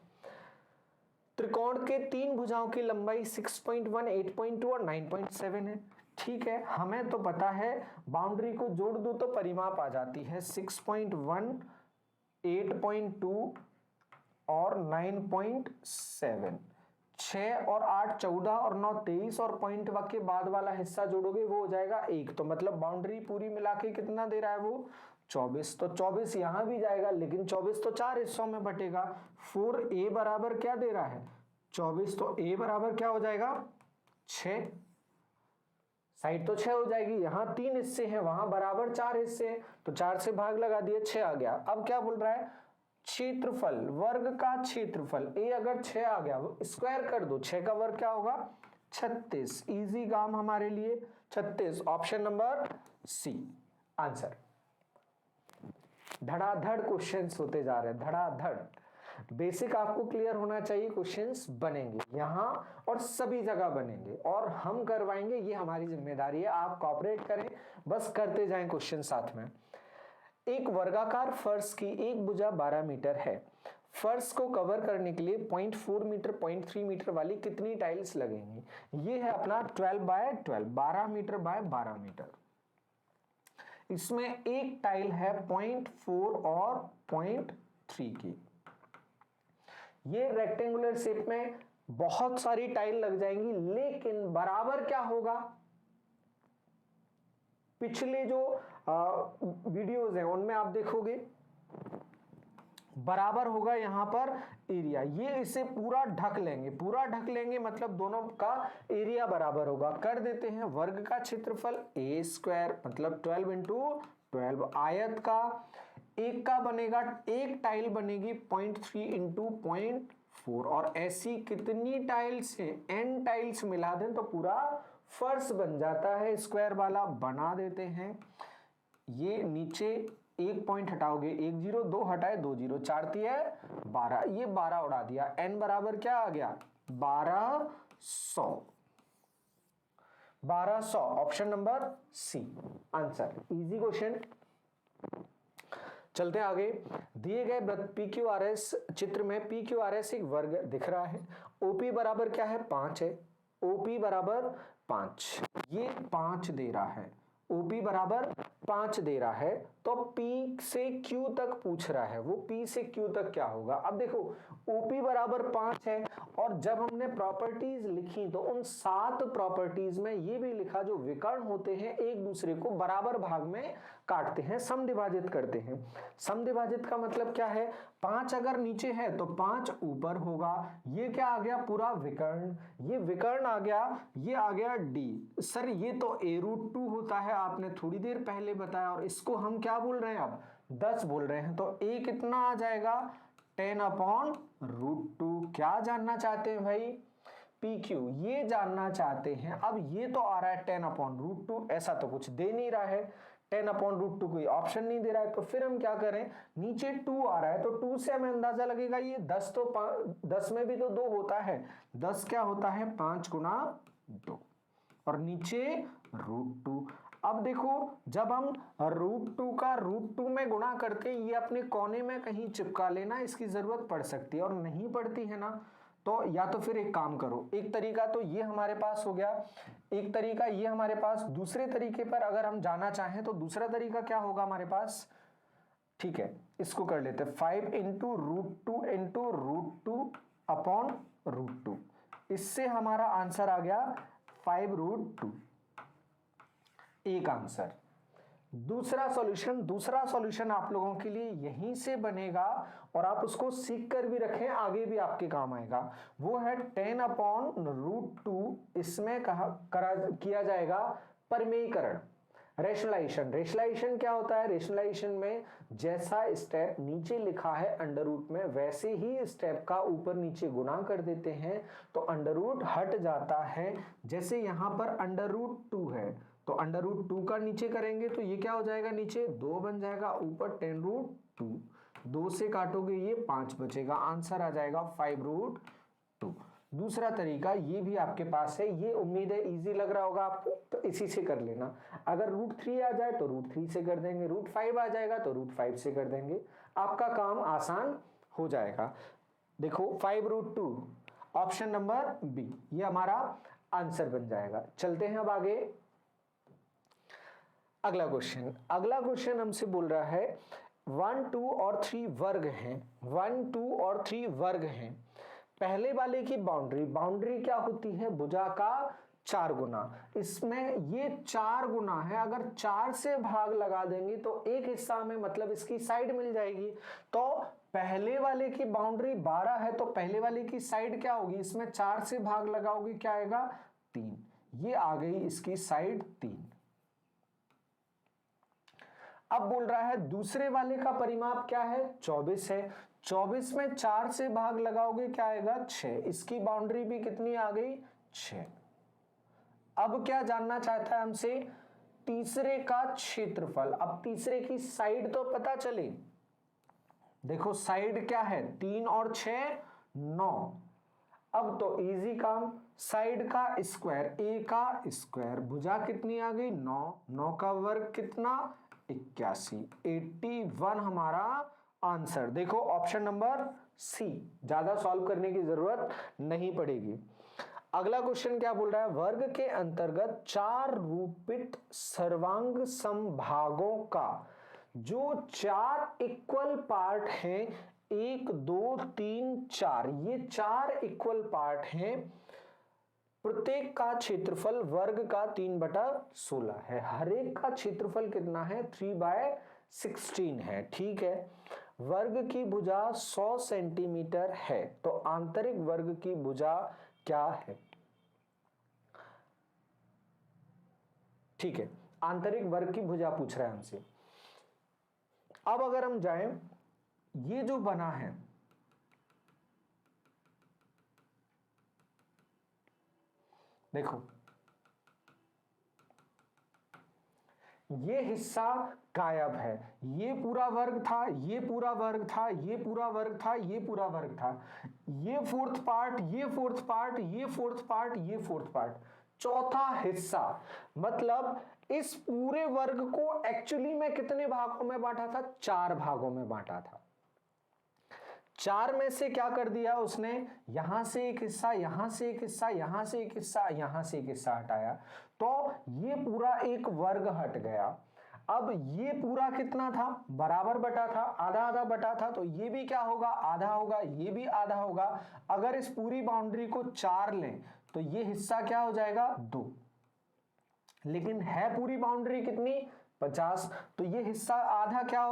त्रिकोण के 3 भुजाओं की लंबाई 6.1, 8.2 और 9.7 है। ठीक है, हमें तो पता है बाउंड्री को जोड़ दो तो परिमाप आ जाती है 6.1, 8.2 और 9.7। 6 और 8 14 और 9 23 और पॉइंट के बाद वाला हिस्सा जोड़ोगे वो हो जाएगा 1। तो मतलब बाउंड्री पूरी मिला के कितना दे रहा है वो 24। तो 24 यहां भी जाएगा, लेकिन 24 तो 4 हिस्सों में बटेगा। 4a बराबर क्या दे रहा है 24, तो a बराबर क्या हो जाएगा 6। साइड तो 6 हो जाएगी, यहाँ 3 हिस्से हैं, वहां बराबर 4 हिस्से हैं, तो 4 से भाग लगा दिए 6 आ गया। अब क्या बोल रहा है, क्षेत्रफल, वर्ग का क्षेत्रफल, ए अगर 6 आ गया वो स्क्वायर कर दो, 6 का वर्ग क्या होगा 36। इजी काम हमारे लिए 36, ऑप्शन नंबर सी आंसर। धड़ाधड़ क्वेश्चंस होते जा रहे हैं, धड़ाधड़। बेसिक आपको क्लियर होना चाहिए, क्वेश्चंस बनेंगे यहां और सभी जगह बनेंगे और हम करवाएंगे, ये हमारी जिम्मेदारी है। आप कोऑपरेट करें, बस करते जाएं क्वेश्चन साथ में। एक वर्गाकार फर्श की एक भुजा 12 मीटर है। फर्श को कवर करने के लिए 0.4 मीटर 0.3 मीटर वाली कितनी टाइल्स लगेंगी। ये है अपना 12/12, 12 मीटर बाय 12 मीटर। इसमें एक टाइल है 0.4 और 0.3 की। ये रेक्टेंगुलर शेप में बहुत सारी टाइल लग जाएंगी, लेकिन बराबर क्या होगा, पिछले जो वीडियोस हैं उनमें आप देखोगे बराबर होगा यहाँ पर एरिया। ये इसे पूरा ढक लेंगे, पूरा ढक लेंगे मतलब दोनों का एरिया बराबर होगा। कर देते हैं, वर्ग का क्षेत्रफल a स्क्वायर मतलब 12 इंटू 12। आयत का एक का बनेगा, एक टाइल बनेगी 0.3 इंटू 0.4, और ऐसी कितनी टाइल्स हैं, n टाइल्स मिला दें तो पूरा फर्श बन जाता है। स्क्वायर वाला बना देते हैं। ये नीचे एक पॉइंट हटाओगे, 1 0, 2 हटाए 2 0, 4 है 12, ये 12 उड़ा दिया। n बराबर क्या आ गया, 1200। 1200 option number C answer. Easy question. चलते आगे। दिए गए वृत्त PQRS चित्र में PQRS एक वर्ग दिख रहा है। OP बराबर क्या है, 5 है। OP बराबर 5, ये 5 दे रहा है। OP बराबर 5 दे रहा है, तो P से Q तक पूछ रहा है, वो P से Q तक क्या होगा। अब देखो OP बराबर 5 है, और जब हमने प्रॉपर्टीज लिखी तो उन 7 प्रॉपर्टीज में ये भी लिखा जो विकर्ण होते हैं एक दूसरे को बराबर भाग में काटते हैं, समद्विभाजित करते हैं। समद्विभाजित का मतलब क्या है, 5 अगर नीचे है तो 5 ऊपर होगा। ये क्या आ गया, पूरा विकर्ण, ये विकर्ण आ गया, ये आ गया D। सर ये तो a√2 होता है, आपने थोड़ी देर पहले बताया, और इसको हम क्या बोल रहे हैं, अब 10 बोल रहे हैं, तो a कितना आ जाएगा, 10/√2। क्या जानना चाहते हैं भाई, PQ ये जानना चाहते हैं। अब ये तो आ रहा है 10/√2, ऐसा तो कुछ दे नहीं रहा है, 10/√2 कोई ऑप्शन नहीं दे रहा है, तो फिर हम क्या करें, नीचे 2 आ रहा है, तो 2 से हमें अंदाजा लगेगा ये 10, तो 10 में भी तो 2 होता है, 10 क्या होता है, 5 गुना 2, और नीचे √2। अब देखो जब हम √2 का √2 में गुणा करके ये अपने कोने में कहीं चिपका लेना, इसकी जरूरत पड़ सकती है, और नहीं पड़ती है ना, तो या तो फिर एक काम करो, एक तरीका तो ये हमारे पास हो गया, एक तरीका ये हमारे पास, दूसरे तरीके पर अगर हम जाना चाहें तो दूसरा तरीका क्या होगा हमारे पास, ठीक है इसको कर लेते हैं, 5 इंटू √2 इंटू √2 अपॉन √2, इससे हमारा आंसर आ गया 5√2, एक आंसर। दूसरा सॉल्यूशन आप लोगों के लिए यहीं से बनेगा, और आप उसको सीख कर भी रखें, आगे भी आपके काम आएगा। वो है 10/√2, इसमें किया जाएगा परिमेयीकरण, रेशनलाइजेशन क्या होता है, रेशनलाइजेशन में जैसा स्टेप नीचे लिखा है अंडर रूट में, वैसे ही स्टेप का ऊपर नीचे गुणा कर देते हैं, तो अंडर रूट हट जाता है। जैसे यहां पर अंडर√2 है, तो अंडर√2 का नीचे करेंगे तो ये क्या हो जाएगा, नीचे 2 बन जाएगा, ऊपर 10√2, 2 से काटोगे ये 5 बचेगा, आंसर आ जाएगा 5√2। दूसरा तरीका ये भी आपके पास है, ये उम्मीद है इजी लग रहा होगा आपको, तो इसी से कर लेना। अगर √3 आ जाए तो √3 से कर देंगे, √5 आ जाएगा तो √5 से कर देंगे, आपका काम आसान हो जाएगा। देखो 5√2 ऑप्शन नंबर बी, ये हमारा आंसर बन जाएगा। चलते हैं अब आगे, अगला क्वेश्चन हमसे बोल रहा है 1 2 और 3 वर्ग हैं, 1 2 और 3 वर्ग हैं। पहले वाले की बाउंड्री क्या होती है, भुजा का 4 गुना, इसमें ये 4 गुना है, अगर 4 से भाग लगा देंगे तो एक हिस्सा में मतलब इसकी साइड मिल जाएगी। तो पहले वाले की बाउंड्री 12 है, तो पहले वाले की साइड क्या होगी, इसमें 4 से भाग लगाओगे क्या आएगा, 3, ये आ गई इसकी साइड 3। अब बोल रहा है दूसरे वाले का परिमाप क्या है, 24 है, 24 में 4 से भाग लगाओगे क्या आएगा, 6, इसकी बाउंड्री भी कितनी आ गई, 6। अब क्या जानना चाहता है हमसे, तीसरे का क्षेत्रफल। अब तीसरे की साइड तो पता चले, देखो साइड क्या है, 3 और 6 9, अब तो इजी काम, साइड का स्क्वायर, ए का स्क्वायर, भुजा कितनी आ गई 9, 9 का वर्ग कितना 81, 81 हमारा आंसर। देखो ऑप्शन नंबर सी, ज्यादा सॉल्व करने की जरूरत नहीं पड़ेगी। अगला क्वेश्चन क्या बोल रहा है, वर्ग के अंतर्गत 4 रूपित सर्वांग समभागों का जो 4 इक्वल पार्ट हैं, 1 2 3 4, ये 4 इक्वल पार्ट हैं, प्रत्येक का क्षेत्रफल वर्ग का 3/16 है, हर एक का क्षेत्रफल कितना है 3/16 है, ठीक है। वर्ग की भुजा 100 सेंटीमीटर है, तो आंतरिक वर्ग की भुजा क्या है, ठीक है, आंतरिक वर्ग की भुजा पूछ रहा है हमसे। अब अगर हम जाएं, ये जो बना है, देखो ये हिस्सा गायब है, ये पूरा वर्ग था, ये पूरा वर्ग था, ये पूरा वर्ग था, ये पूरा वर्ग था, ये फोर्थ पार्ट, ये फोर्थ पार्ट, ये फोर्थ पार्ट, ये फोर्थ पार्ट, चौथा हिस्सा। मतलब इस पूरे वर्ग को एक्चुअली में कितने भागों में बांटा था? 4 भागों में बांटा था। 4 में से क्या कर दिया उसने? यहां से एक हिस्सा, यहां से एक हिस्सा, यहां से एक हिस्सा, यहां से एक हिस्सा हटाया, तो ये पूरा एक वर्ग हट गया। अब ये पूरा कितना था? बराबर बटा था, आधा आधा बटा था, तो ये भी क्या होगा? आधा होगा, ये भी आधा होगा। अगर इस पूरी बाउंड्री को 4 लें तो ये हिस्सा क्या हो जाएगा? 2। लेकिन है पूरी बाउंड्री कितनी? 50। तो ये हिस्सा आधा क्या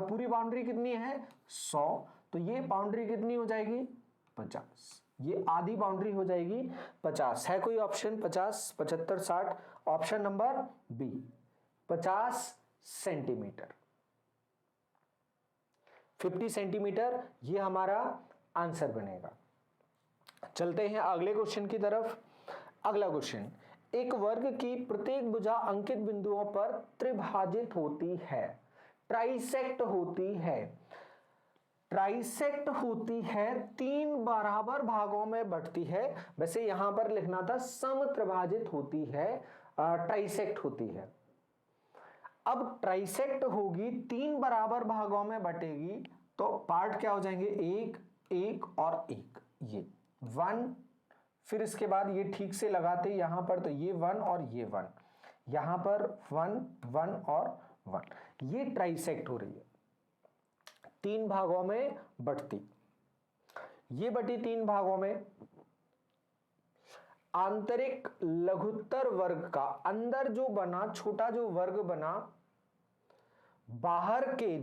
पूरी बाउंड्री कितनी है? 100। तो ये बाउंड्री कितनी हो जाएगी? 50। ये आधी बाउंड्री हो जाएगी 50। है कोई option? 50, 75, 60? Option number B, 50 centimetre, 50 centimetre ये हमारा आंसर बनेगा। चलते हैं अगले क्वेश्चन की तरफ। अगला क्वेश्चन, एक वर्ग की प्रत्येक भुजा अंकित बिंदुओं पर त्रिभाजित होती है, ट्राइसेक्ट होती है। ट्राइसेक्ट होती है, 3 बराबर भागों में बंटती है। वैसे यहां पर लिखना था समत्रिभाजित होती है, ट्राइसेक्ट होती है। अब ट्राइसेक्ट होगी, 3 बराबर भागों में बटेगी, तो पार्ट क्या हो जाएंगे? 1, 1 और 1, ये 1। फिर इसके बाद ये ठीक से लगाते यहां पर, तो ये 1 और ये 1, यहां पर 1, 1 और 1। ये ट्राइसेक्ट हो रही है, 3 भागों में बटती। ये बटी 3 भागों में। आंतरिक लघुत्तर वर्ग का अंदर जो बना छोटा जो वर्ग बना, बाहर के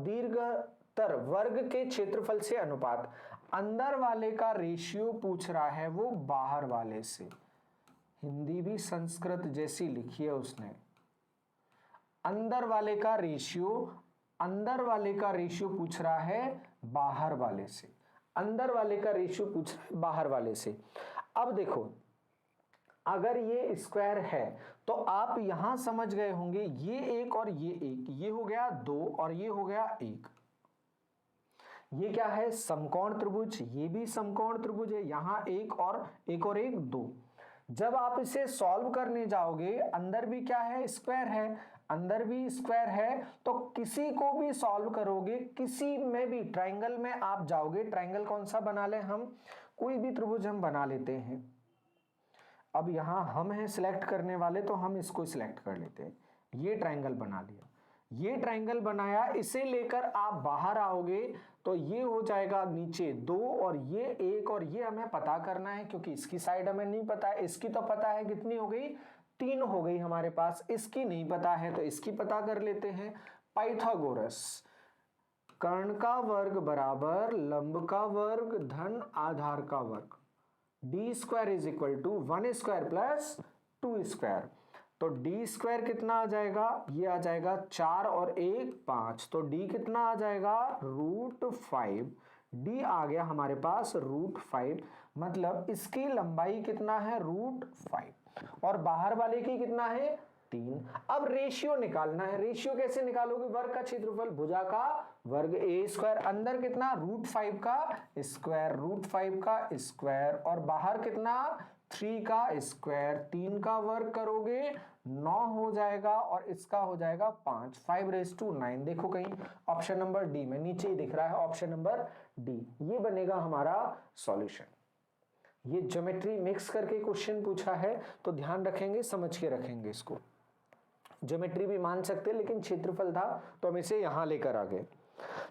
दीर्घतर वर्ग के क्षेत्रफल से अनुपात। अंदर वाले का रेशियो पूछ रहा है वो बाहर वाले से। हिंदी भी संस्कृत जैसी लिखी है उसने। अंदर वाले का रेशियो पूछ रहा है बाहर वाले से। अंदर वाले का रेशियो पूछ रहा है बाहर वाले से। अब देखो, अगर ये स्क्वायर है तो आप यहां समझ गए होंगे, ये 1 और ये 1, ये हो गया 2 और ये हो गया 1। ये क्या है? समकोण त्रिभुज। ये भी समकोण त्रिभुज है, यहां 1 और 1 2। जब आप इसे सॉल्व करने जाओगे, अंदर भी क्या है? स्क्वायर है, अंदर भी स्क्वायर है, तो किसी को भी सॉल्व करोगे, किसी में भी ट्राइंगल में आप जाओगे। ट्राइंगल कौन सा बना ले हम? कोई भी त्रिभुज हम बना लेते हैं। अब यहां हम हैं सिलेक्ट करने वाले, तो हम इसको सिलेक्ट कर लेते हैं। ये ट्राइंगल बना लिया, ये ट्राइंगल बनाया, इसे लेकर आप बाहर आओगे तो ये हो जाएगा नीचे 2 और ये 1, और ये हमें पता करना है क्योंकि इसकी साइड हमें नहीं पता है। इसकी तो पता है, कितनी हो गई? 3 हो गई हमारे पास। इसकी नहीं पता है तो इसकी पता कर लेते हैं। पाइथागोरस, कर्ण का वर्ग बराबर लंब का वर्ग धन आधार का वर्ग, D square is equal to 1 square plus 2 square. तो डी स्क्वायर कितना आ जाएगा? ये आ जाएगा 4 और 1 5। तो डी कितना आ जाएगा? √5। डी आ गया हमारे पास √5। मतलब इसकी लंबाई कितना है? √5। और बाहर वाले की कितना है? 3। अब रेशियो निकालना है। रेशियो कैसे निकालोगे? वर्ग का क्षेत्रफल, भुजा का वर्ग a स्क्वायर, अंदर कितना? √5 का स्क्वायर, √5 का स्क्वायर, और बाहर कितना? 3 का स्क्वायर। 3 का वर्ग करोगे 9 हो जाएगा, और इसका हो जाएगा 5, 5⁹9। देखो कहीं ऑप्शन नंबर डी में नीचे ही दिख रहा है, ऑप्शन नंबर डी। ये बनेगा हमारा सॉल्यूशन। ये ज्योमेट्री मिक्स करके क्वेश्चन पूछा है, तो ध्यान रखेंगे, समझ के रखेंगे इसको। ज्योमेट्री भी मान सकते हैं, लेकिन क्षेत्रफल था तो हम इसे यहां लेकर आ गए।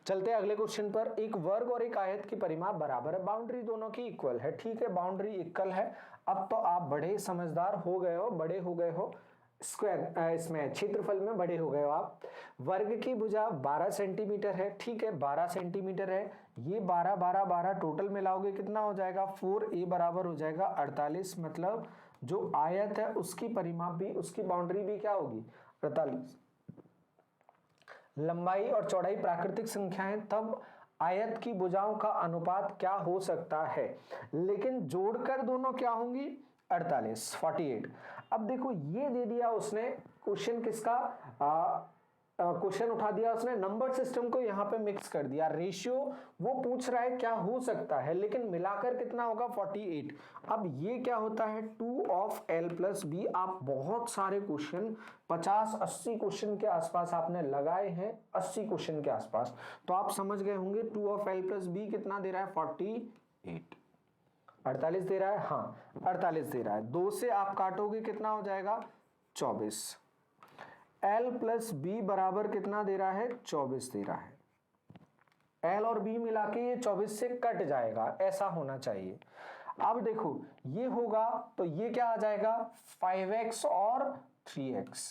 चलते हैं अगले क्वेश्चन पर। एक वर्ग और एक आयत की परिमाप बराबर है, बाउंड्री दोनों की इक्वल है। ठीक है, बाउंड्री इक्वल है। अब तो आप बड़े समझदार हो गए हो, बड़े हो गए हो, स्क्वायर इसमें क्षेत्रफल में बड़े हो गए हो आप। वर्ग की भुजा 12 सेंटीमीटर है। ठीक है, 12 सेंटीमीटर है। ये 12 12 12 टोटल मिलाओगे कितना हो जाएगा? 4a बराबर हो जाएगा 48। मतलब जो आयत है उसकी परिमाप भी, उसकी बाउंड्री भी क्या होगी? 48। लंबाई और चौड़ाई प्राकृतिक संख्याएं, तब आयत की भुजाओं का अनुपात क्या हो सकता है, लेकिन जोड़कर दोनों क्या होंगी, 48, 48। अब देखो ये दे दिया उसने क्वेश्चन, किसका क्वेश्चन उठा दिया उसने, नंबर सिस्टम को यहाँ पे मिक्स कर दिया, रेशियो वो पूछ रहा है क्या हो सकता है, लेकिन मिलाकर कितना होगा 48। अब ये क्या होता है 2 ऑफ एल प्लस बी। आप बहुत सारे क्वेश्चन 50-80 क्वेश्चन के आसपास आपने लगाए हैं, 80 क्वेश्चन के आसपास, तो आप समझ गए होंगे 2 ऑफ एल प्लस बी कितना दे रहा है 48, 48 दे रहा है, हाँ 48 दे रहा है। 2 से आप काटोगे कितना हो जाएगा 24। L प्लस बी बराबर कितना दे रहा है 24 दे रहा है। L और B मिला के ये 24 से कट जाएगा, ऐसा होना चाहिए। अब देखो ये होगा तो ये क्या आ जाएगा 5x और 3x,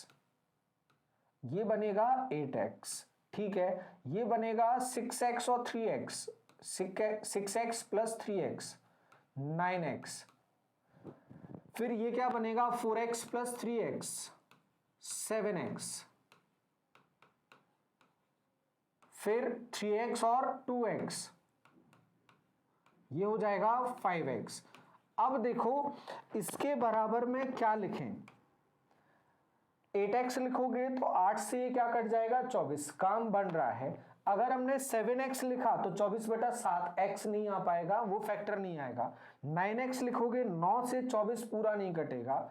ये बनेगा 8x, ठीक है। ये बनेगा 6x और 3x, 6x plus 3x 9x। फिर ये क्या बनेगा 4x प्लस 3x 7x, फिर 3x और 2x, ये हो जाएगा 5x। अब देखो इसके बराबर में क्या लिखें, 8x लिखोगे तो 8 से ये क्या कट जाएगा 24, काम बन रहा है। अगर हमने 7x लिखा तो 24/7 x नहीं आ पाएगा, वो फैक्टर नहीं आएगा। 9x लिखोगे 9 से 24 पूरा नहीं कटेगा।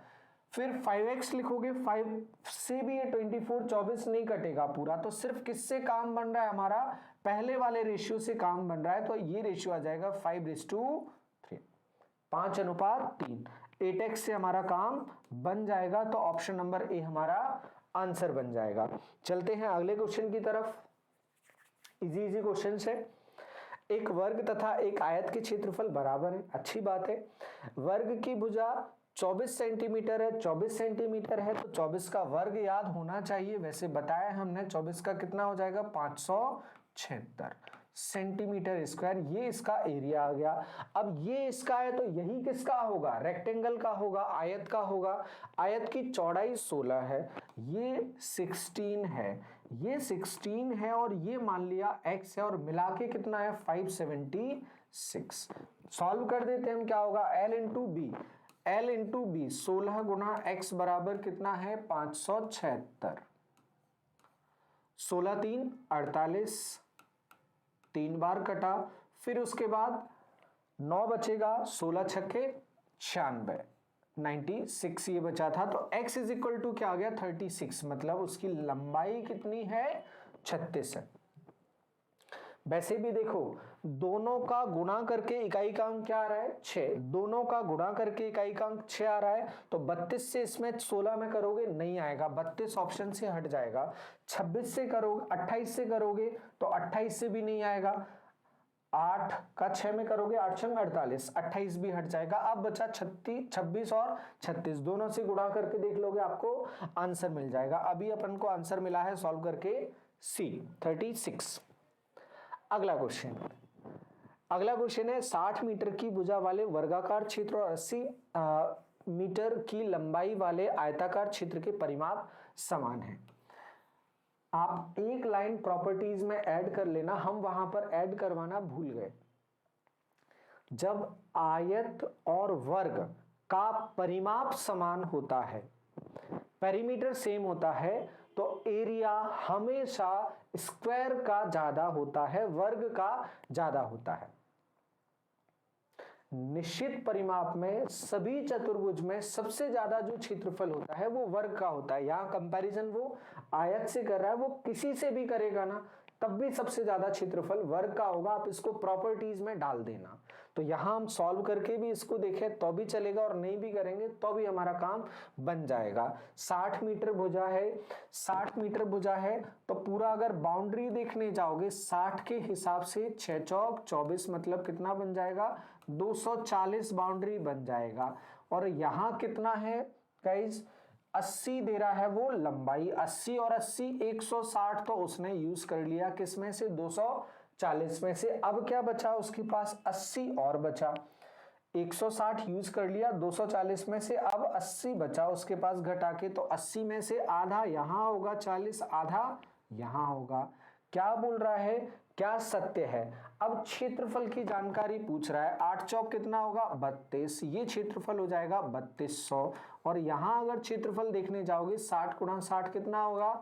फिर 5x लिखोगे 5 से भी ये 24 24 नहीं कटेगा पूरा, तो सिर्फ किससे काम बन रहा है हमारा, पहले वाले रेशियो से काम बन रहा है, तो ये रेशियो आ जाएगा 5:3, 5:3। 8x से हमारा काम बन जाएगा, तो ऑप्शन नंबर ए हमारा आंसर बन जाएगा। चलते हैं अगले क्वेश्चन की तरफ। इजी इजी क्वेश्चन है। एक वर्ग तथा एक आयत के क्षेत्रफल बराबर है, अच्छी बात है। वर्ग की भुजा 24 सेंटीमीटर है, 24 सेंटीमीटर है तो 24 का वर्ग याद होना चाहिए। वैसे बताया हमने 24 का कितना हो जाएगा 576 सेंटीमीटर स्क्वायर, ये इसका एरिया आ गया। अब ये इसका है तो यही किसका होगा, रेक्टेंगल का होगा, आयत का होगा। आयत की चौड़ाई 16 है, ये 16 है, ये 16 है और ये मान लिया x है, और मिला के कितना है 576। सॉल्व कर देते हैं हम, क्या होगा L into B, L into B 16 गुना x बराबर कितना है 576, 16 3 48, 3 बार कटा, फिर उसके बाद 9 बचेगा, 16 छक्के 96, 96 ये बचा था। तो x इज इक्वल टू क्या आ गया 36, मतलब उसकी लंबाई कितनी है 36 है। वैसे भी देखो दोनों का गुणा करके इकाई का अंक क्या आ रहा है 6, दोनों का गुणा करके इकाई का अंक 6 आ रहा है, तो 32 से इसमें 16 में करोगे नहीं आएगा, 32 ऑप्शन से हट जाएगा। 26 से करोगे, 28 से करोगे तो 28 से भी नहीं आएगा, 8 का 6 में करोगे 8 6 48, 28 भी हट जाएगा। अब बचा 26 और 36, दोनों से गुणा करके देख लोगे आपको आंसर मिल जाएगा। अभी अपन को आंसर मिला है सॉल्व करके C 36। अगला क्वेश्चन, अगला क्वेश्चन है 60 मीटर की भुजा वाले वर्गाकार क्षेत्र और 80 मीटर की लंबाई वाले आयताकार क्षेत्र के परिमाप समान है। आप एक लाइन प्रॉपर्टीज में ऐड कर लेना, हम वहां पर ऐड करवाना भूल गए। जब आयत और वर्ग का परिमाप समान होता है, पेरीमीटर सेम होता है, तो एरिया हमेशा स्क्वायर का ज्यादा होता है, वर्ग का ज्यादा होता है। निश्चित परिमाप में सभी चतुर्भुज में सबसे ज्यादा जो क्षेत्रफल होता है वो वर्ग का होता है। यहां कंपैरिजन वो आयत से कर रहा है, वो किसी से भी करेगा ना तब भी सबसे ज्यादा क्षेत्रफल वर्ग का होगा। आप इसको प्रॉपर्टीज में डाल देना, तो यहां हम सॉल्व करके भी इसको देखें तो भी चलेगा और नहीं भी करेंगे तो भी हमारा काम बन जाएगा। 60 मीटर भुजा है, 60 मीटर भुजा है तो पूरा अगर बाउंड्री देखने जाओगे 60 के हिसाब से 6 चौक 24, मतलब कितना बन जाएगा 240 बाउंड्री बन जाएगा। और यहां कितना है गाइस 80 दे रहा है वो लंबाई, 80 और 80 160 तो उसने यूज कर लिया किस में से 240 में से। अब क्या बचा उसके पास 80 और बचा, 160 यूज कर लिया 240 में से, अब 80 बचा उसके पास घटा के, तो 80 में से आधा यहाँ होगा 40, आधा यहाँ होगा। क्या बोल रहा है, क्या सत्य है? अब क्षेत्रफल की जानकारी पूछ रहा है। 8 चौक कितना होगा 32, ये क्षेत्रफल हो जाएगा 3200। और यहाँ अगर क्षेत्रफल देखने जाओगे 60 गुणा 60 कितना होगा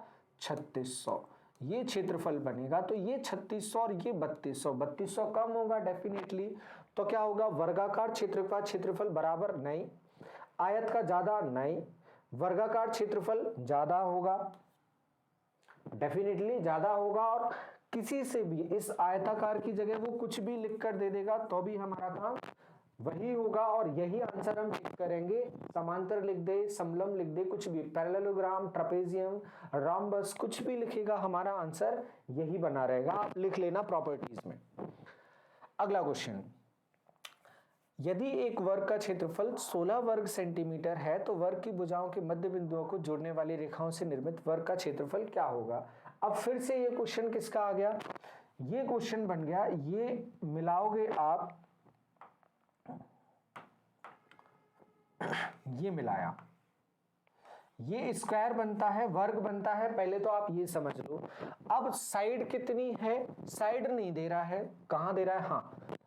3600, ये क्षेत्रफल बनेगा। तो ये 3600 और ये 3200, 3200 कम होगा डेफिनेटली। तो क्या होगा, वर्गाकार क्षेत्रफल बराबर नहीं, आयत का ज्यादा नहीं, वर्गाकार क्षेत्रफल ज्यादा होगा, डेफिनेटली ज्यादा होगा। और किसी से भी इस आयताकार की जगह वो कुछ भी लिख कर दे देगा तो भी हमारा काम वही होगा। और यही आंसर हम टिक करेंगे। समांतर लिख दे, समलंब लिख दे, कुछ भी, पैरेललोग्राम, ट्रापेजियम, रॉम्बस, कुछ भी लिखेगा हमारा आंसर यही बना रहेगा। आप लिख लेना प्रॉपर्टीज में। अगला क्वेश्चन, यदि एक वर्ग का क्षेत्रफल 16 वर्ग सेंटीमीटर है तो वर्ग की भुजाओं के मध्य बिंदुओं को जोड़ने वाली रेखाओं से निर्मित वर्ग का क्षेत्रफल क्या होगा? अब फिर से ये क्वेश्चन किसका आ गया, ये क्वेश्चन बन गया, ये मिलाओगे आप, ये मिलाया, ये स्क्वायर बनता है, वर्ग बनता है, पहले तो आप ये समझ लो। अब साइड कितनी है, साइड नहीं दे रहा है, कहां दे रहा है, हाँ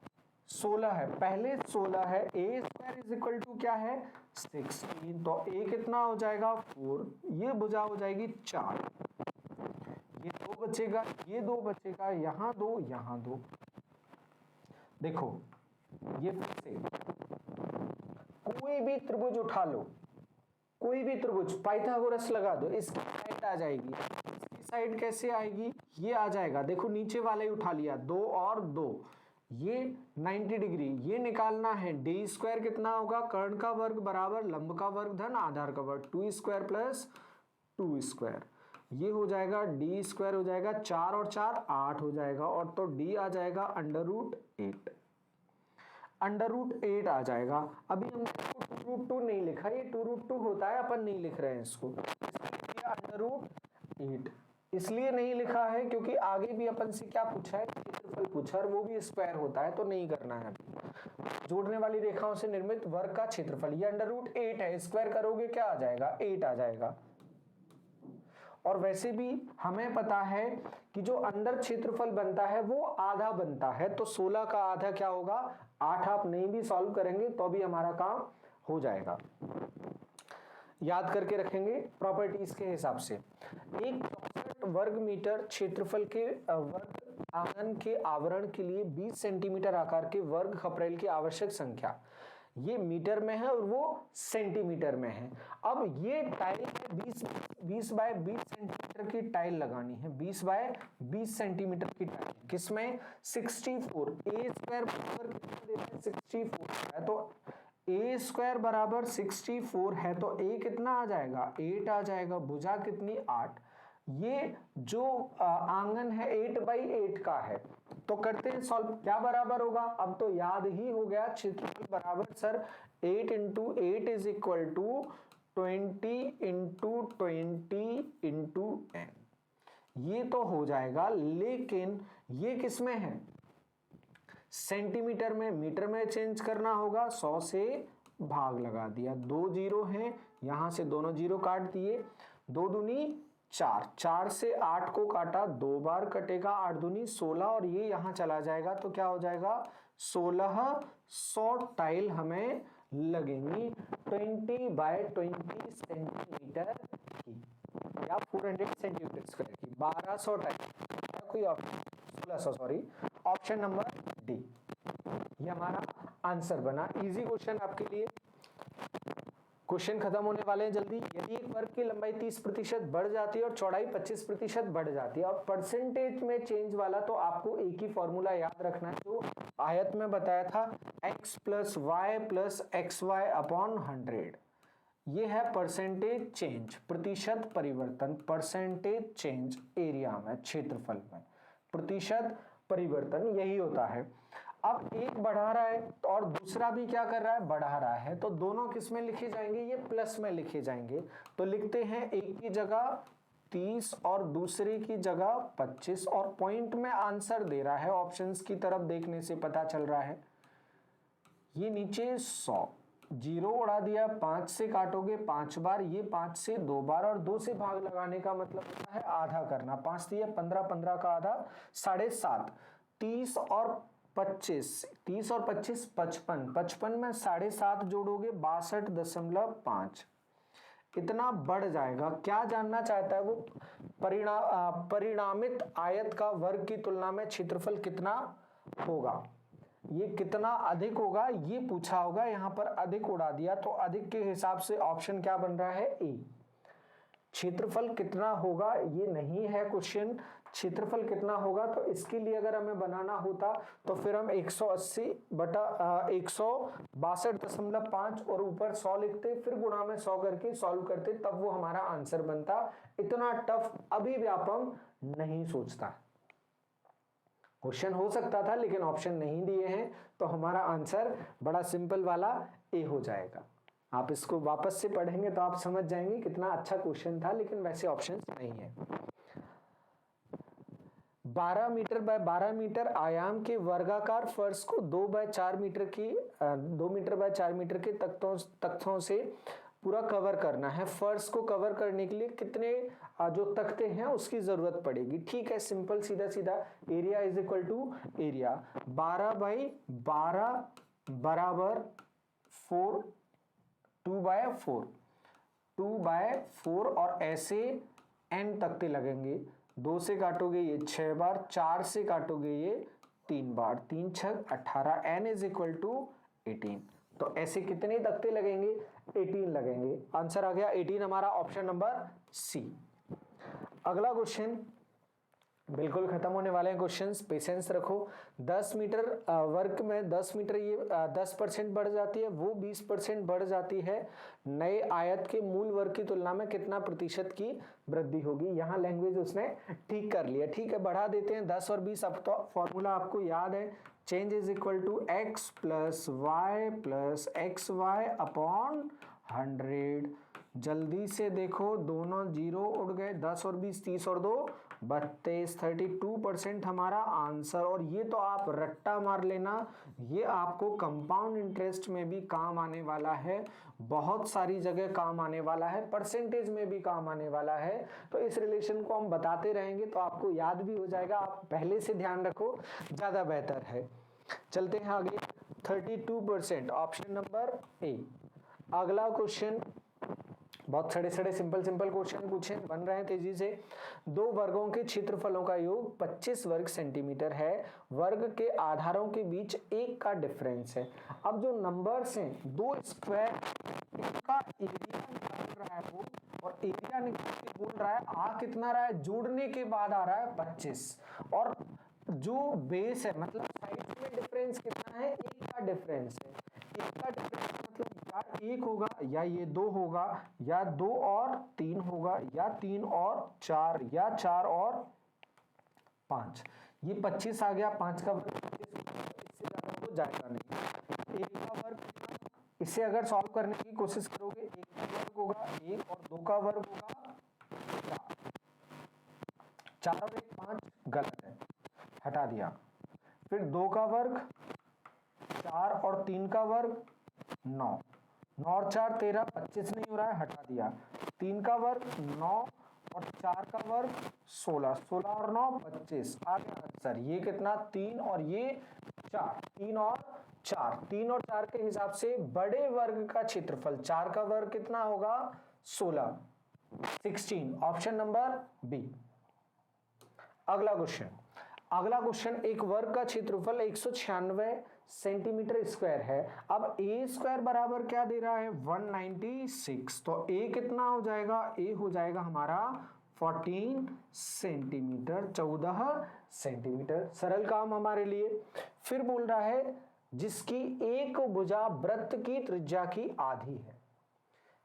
16 है, पहले 16 है, ए स्क्वायर इज इक्वल टू क्या है 16, तो ए कितना हो जाएगा 4, ये भुजा हो जाएगी 4, ये 2 बचेगा, ये 2 बचेगा, यहाँ 2, यहाँ 2। देखो ये फिर से कोई भी त्रिभुज उठा लो, कोई भी त्रिभुज, पाइथागोरस लगा दो, इसकी साइड आ जाएगी, इसकी साइड कैसे आएगी, ये आ जाएगा। देखो नीचे वाले उठा लिया, 2 और 2, ये 90 डिग्री, ये निकालना है। डी स्क्वायर कितना होगा, कर्ण का वर्ग बराबर लंब का वर्ग धन आधार का वर्ग, 2 स्क्वायर प्लस 2 स्क्वायर, ये हो जाएगा डी स्क्वायर हो जाएगा 4 और 4 8 हो जाएगा, और तो डी आ जाएगा √8, √8 आ जाएगा। अभी हमने इसको 2√2 नहीं लिखा, ये 2√2 होता है, अपन नहीं लिख रहे हैं इसको, √8 इसलिए नहीं लिखा है क्योंकि आगे भी अपन से क्या पूछा है, क्षेत्रफल पूछा, और वो भी स्क्वायर होता है, तो नहीं करना है। जोड़ने वाली रेखाओं से निर्मित वर्ग का क्षेत्रफल, ये √8 है, स्क्वायर करोगे क्या आ जाएगा 8 आ जाएगा। और वैसे भी हमें पता है कि जो अंदर क्षेत्रफल बनता है वो आधा बनता है, तो 16 का आधा क्या होगा 8, आप नहीं भी सॉल्व करेंगे तो भी हमारा काम हो जाएगा, याद करके रखेंगे प्रॉपर्टीज के हिसाब से। एक 64 वर्ग मीटर क्षेत्रफल के वर्ग आंगन के आवरण के लिए 20 सेंटीमीटर आकार के वर्ग खपरेल की आवश्यक संख्या, ये मीटर में है और वो सेंटीमीटर में है। अब ये टाइल है 20 बाय 20 सेंटीमीटर की टाइल लगानी है, 20 बाय 20 सेंटीमीटर की टाइल, किसमें 64, ए स्क्वायर बराबर कितना देता है 64 है, तो ए स्क्वायर बराबर 64 है, तो ए कितना आ जाएगा 8 आ जाएगा, भुजा कितनी 8, ये जो आंगन है 8 बाई 8 का है। तो करते हैं सॉल्व, क्या बराबर होगा, अब तो याद ही हो गया, क्षेत्रफल बराबर सर 8 × 8 इज इक्वल टू 20 × 20 × 10, ये तो हो जाएगा, लेकिन ये किस में है सेंटीमीटर में, मीटर में चेंज करना होगा, 100 से भाग लगा दिया, 2 जीरो हैं, यहां से दोनों जीरो काट दिए, 2 दूनी 4, 4 से 8 को काटा, 2 बार कटेगा, 8 दूनी 16, और ये यहां चला जाएगा, तो क्या हो जाएगा 1600 टाइल हमें लगेंगी 20 बाय 20 सेंटीमीटर की, या 400 सेंटीमीटर स्क्वायर की, 1200 टाइल, कोई option 1600 sorry, option number D, ये हमारा आंसर बना। इजी क्वेश्चन आपके लिए, क्वेश्चन खत्म होने वाले हैं जल्दी। यदि एक वर्ग की लंबाई 30% बढ़ जाती है और चौड़ाई 25% बढ़ जाती है, और परसेंटेज में चेंज वाला तो आपको एक ही फॉर्मूला याद रखना है जो आयत में बताया था, x + y + xy अपॉन 100, ये है परसेंटेज चेंज, प्रतिशत परिवर्तन, परसेंटेज चेंज एरिया में, क्षेत्रफल में प्रतिशत परिवर्तन यही होता है। अब एक बढ़ा रहा है और दूसरा भी क्या कर रहा है बढ़ा रहा है, तो दोनों किस में लिखे जाएंगे, ये प्लस में लिखे जाएंगे, तो लिखते हैं एक की जगह 30 और दूसरे की जगह 25, और पॉइंट में आंसर दे रहा है, ऑप्शंस की तरफ देखने से पता चल रहा है, ये नीचे 100, जीरो उड़ा दिया, 5 से काटोगे 5 बार, ये 5 से 2 बार, और 2 से भाग लगाने का मतलब होता है आधा करना। 5 दिया 15, 15 का आधा 7.5, 30 और 25, 30 और 25 55, 55 में 7.5 जोड़ोगे 62.5, इतना बढ़ जाएगा। क्या जानना चाहता है वो? परिणामित आयत का वर्ग की तुलना में क्षेत्रफल कितना होगा, ये कितना अधिक होगा ये पूछा होगा। यहां पर अधिक उड़ा दिया तो अधिक के हिसाब से ऑप्शन क्या बन रहा है? ए। क्षेत्रफल कितना होगा ये नहीं है क्वेश्चन, क्षेत्रफल कितना होगा, तो इसके लिए अगर हमें बनाना होता तो फिर हम 180 बटा 162.5 और ऊपर 100 लिखते, फिर गुणा में 100 करके सॉल्व करते, तब वो हमारा आंसर बनता। इतना टफ अभी व्यापम नहीं सोचता। क्वेश्चन हो सकता था लेकिन ऑप्शन नहीं दिए हैं, तो हमारा आंसर बड़ा सिंपल वाला ए हो जाएगा। आप इसको वापस से पढ़ेंगे तो आप समझ जाएंगे कितना अच्छा क्वेश्चन था, लेकिन वैसे ऑप्शन नहीं है। 12 मीटर बाय 12 मीटर आयाम के वर्गाकार फर्श को 2 बाय 4 मीटर की 2 मीटर बाय 4 मीटर के तख्तों से पूरा कवर करना है। फर्श को कवर करने के लिए कितने जो तख्ते हैं उसकी जरूरत पड़ेगी? ठीक है, सिंपल सीधा सीधा, area is equal to area 12 by 12 बराबर 4, 2 बाय 4, 2 बाय 4, और ऐसे n तख्ते लगेंगे। 2 से काटोगे ये 6 बार, 4 से काटोगे ये 3 बार, 3 6 18, n इज इक्वल टू 18। तो ऐसे कितने तख्ते लगेंगे? 18 लगेंगे। आंसर आ गया 18 हमारा, ऑप्शन नंबर सी। अगला क्वेश्चन, बिल्कुल खत्म होने वाले हैं क्वेश्चंस, पेशेंस रखो। 10 मीटर वर्ग में 10 मीटर ये 10% बढ़ जाती है, वो 20% बढ़ जाती है। नए आयत के मूल वर्ग की तुलना में कितना प्रतिशत की वृद्धि होगी? यहाँ लैंग्वेज उसने ठीक कर लिया। ठीक है, बढ़ा देते हैं 10 और 20। अब तो फॉर्मूला आपको याद है, change is equal to x plus Y upon 100। जल्दी से देखो, दोनों जीरो उड़ गए, 10 और 20, 30 और 2 32, 32% हमारा आंसर। और ये तो आप रट्टा मार लेना, ये आपको कंपाउंड इंटरेस्ट में भी काम आने वाला है, बहुत सारी जगह काम आने वाला है, परसेंटेज में भी काम आने वाला है। तो इस रिलेशन को हम बताते रहेंगे तो आपको याद भी हो जाएगा। आप पहले से ध्यान रखो, ज्यादा बेहतर है। चलते हैं आगे। 32%, ऑप्शन नंबर ए। अगला क्वेश्चन, बहुत सड़े सिंपल क्वेश्चन पूछे बन रहे हैं तेजी से। दो वर्गों के क्षेत्रफलों का योग 25 वर्ग सेंटीमीटर है। वर्ग के आधारों के बीच 1 का डिफरेंस है। अब जो नंबर्स हैं, दो स्क्वायर, इसका एरिया निकाल रहा है वो, और एरिया निकाल के बोल रहा है आ कितना रहा है, जोड़ने के बाद आ रहा है 25, और जो बेस है मतलब साइड में डिफरेंस कितना है, 1 का डिफरेंस है। 1 का डिफरेंस मतलब या 1 होगा, या ये 2 होगा, या 2 और 3 होगा, या 3 और 4, या 4 और 5। ये 25 आ गया, 5 का वर्ग 25, इससे ज्यादा तो जाएगा नहीं। 1 का वर्ग, इसे अगर सॉल्व करने की कोशिश करोगे, 1 का वर्ग होगा 1, और 2 का वर्ग होगा 4, 4 और 1 5, गलत है, हटा दिया। फिर 2 का वर्ग 4 और 3 का वर्ग 9, 9 और 4 13, 25 नहीं हो रहा है, हटा दिया। 3 का वर्ग 9 और 4 का वर्ग 16, 16 और 9 25, आ गया आंसर। ये कितना, 3 और ये 4, 3 और 4, 3 और 4 के हिसाब से बड़े वर्ग का क्षेत्रफल, 4 का वर्ग कितना होगा, 16, 16, ऑप्शन नंबर बी। अगला क्वेश्चन, एक वर्ग का क्षेत्रफल 196 सेंटीमीटर स्क्वायर है। अब ए स्क्वायर बराबर क्या दे रहा है, 196, तो ए कितना हो जाएगा, ए हो जाएगा हमारा 14 सेंटीमीटर, 14 सेंटीमीटर। सरल काम हमारे लिए। फिर बोल रहा है जिसकी एक भुजा वृत्त की त्रिज्या की आधी है,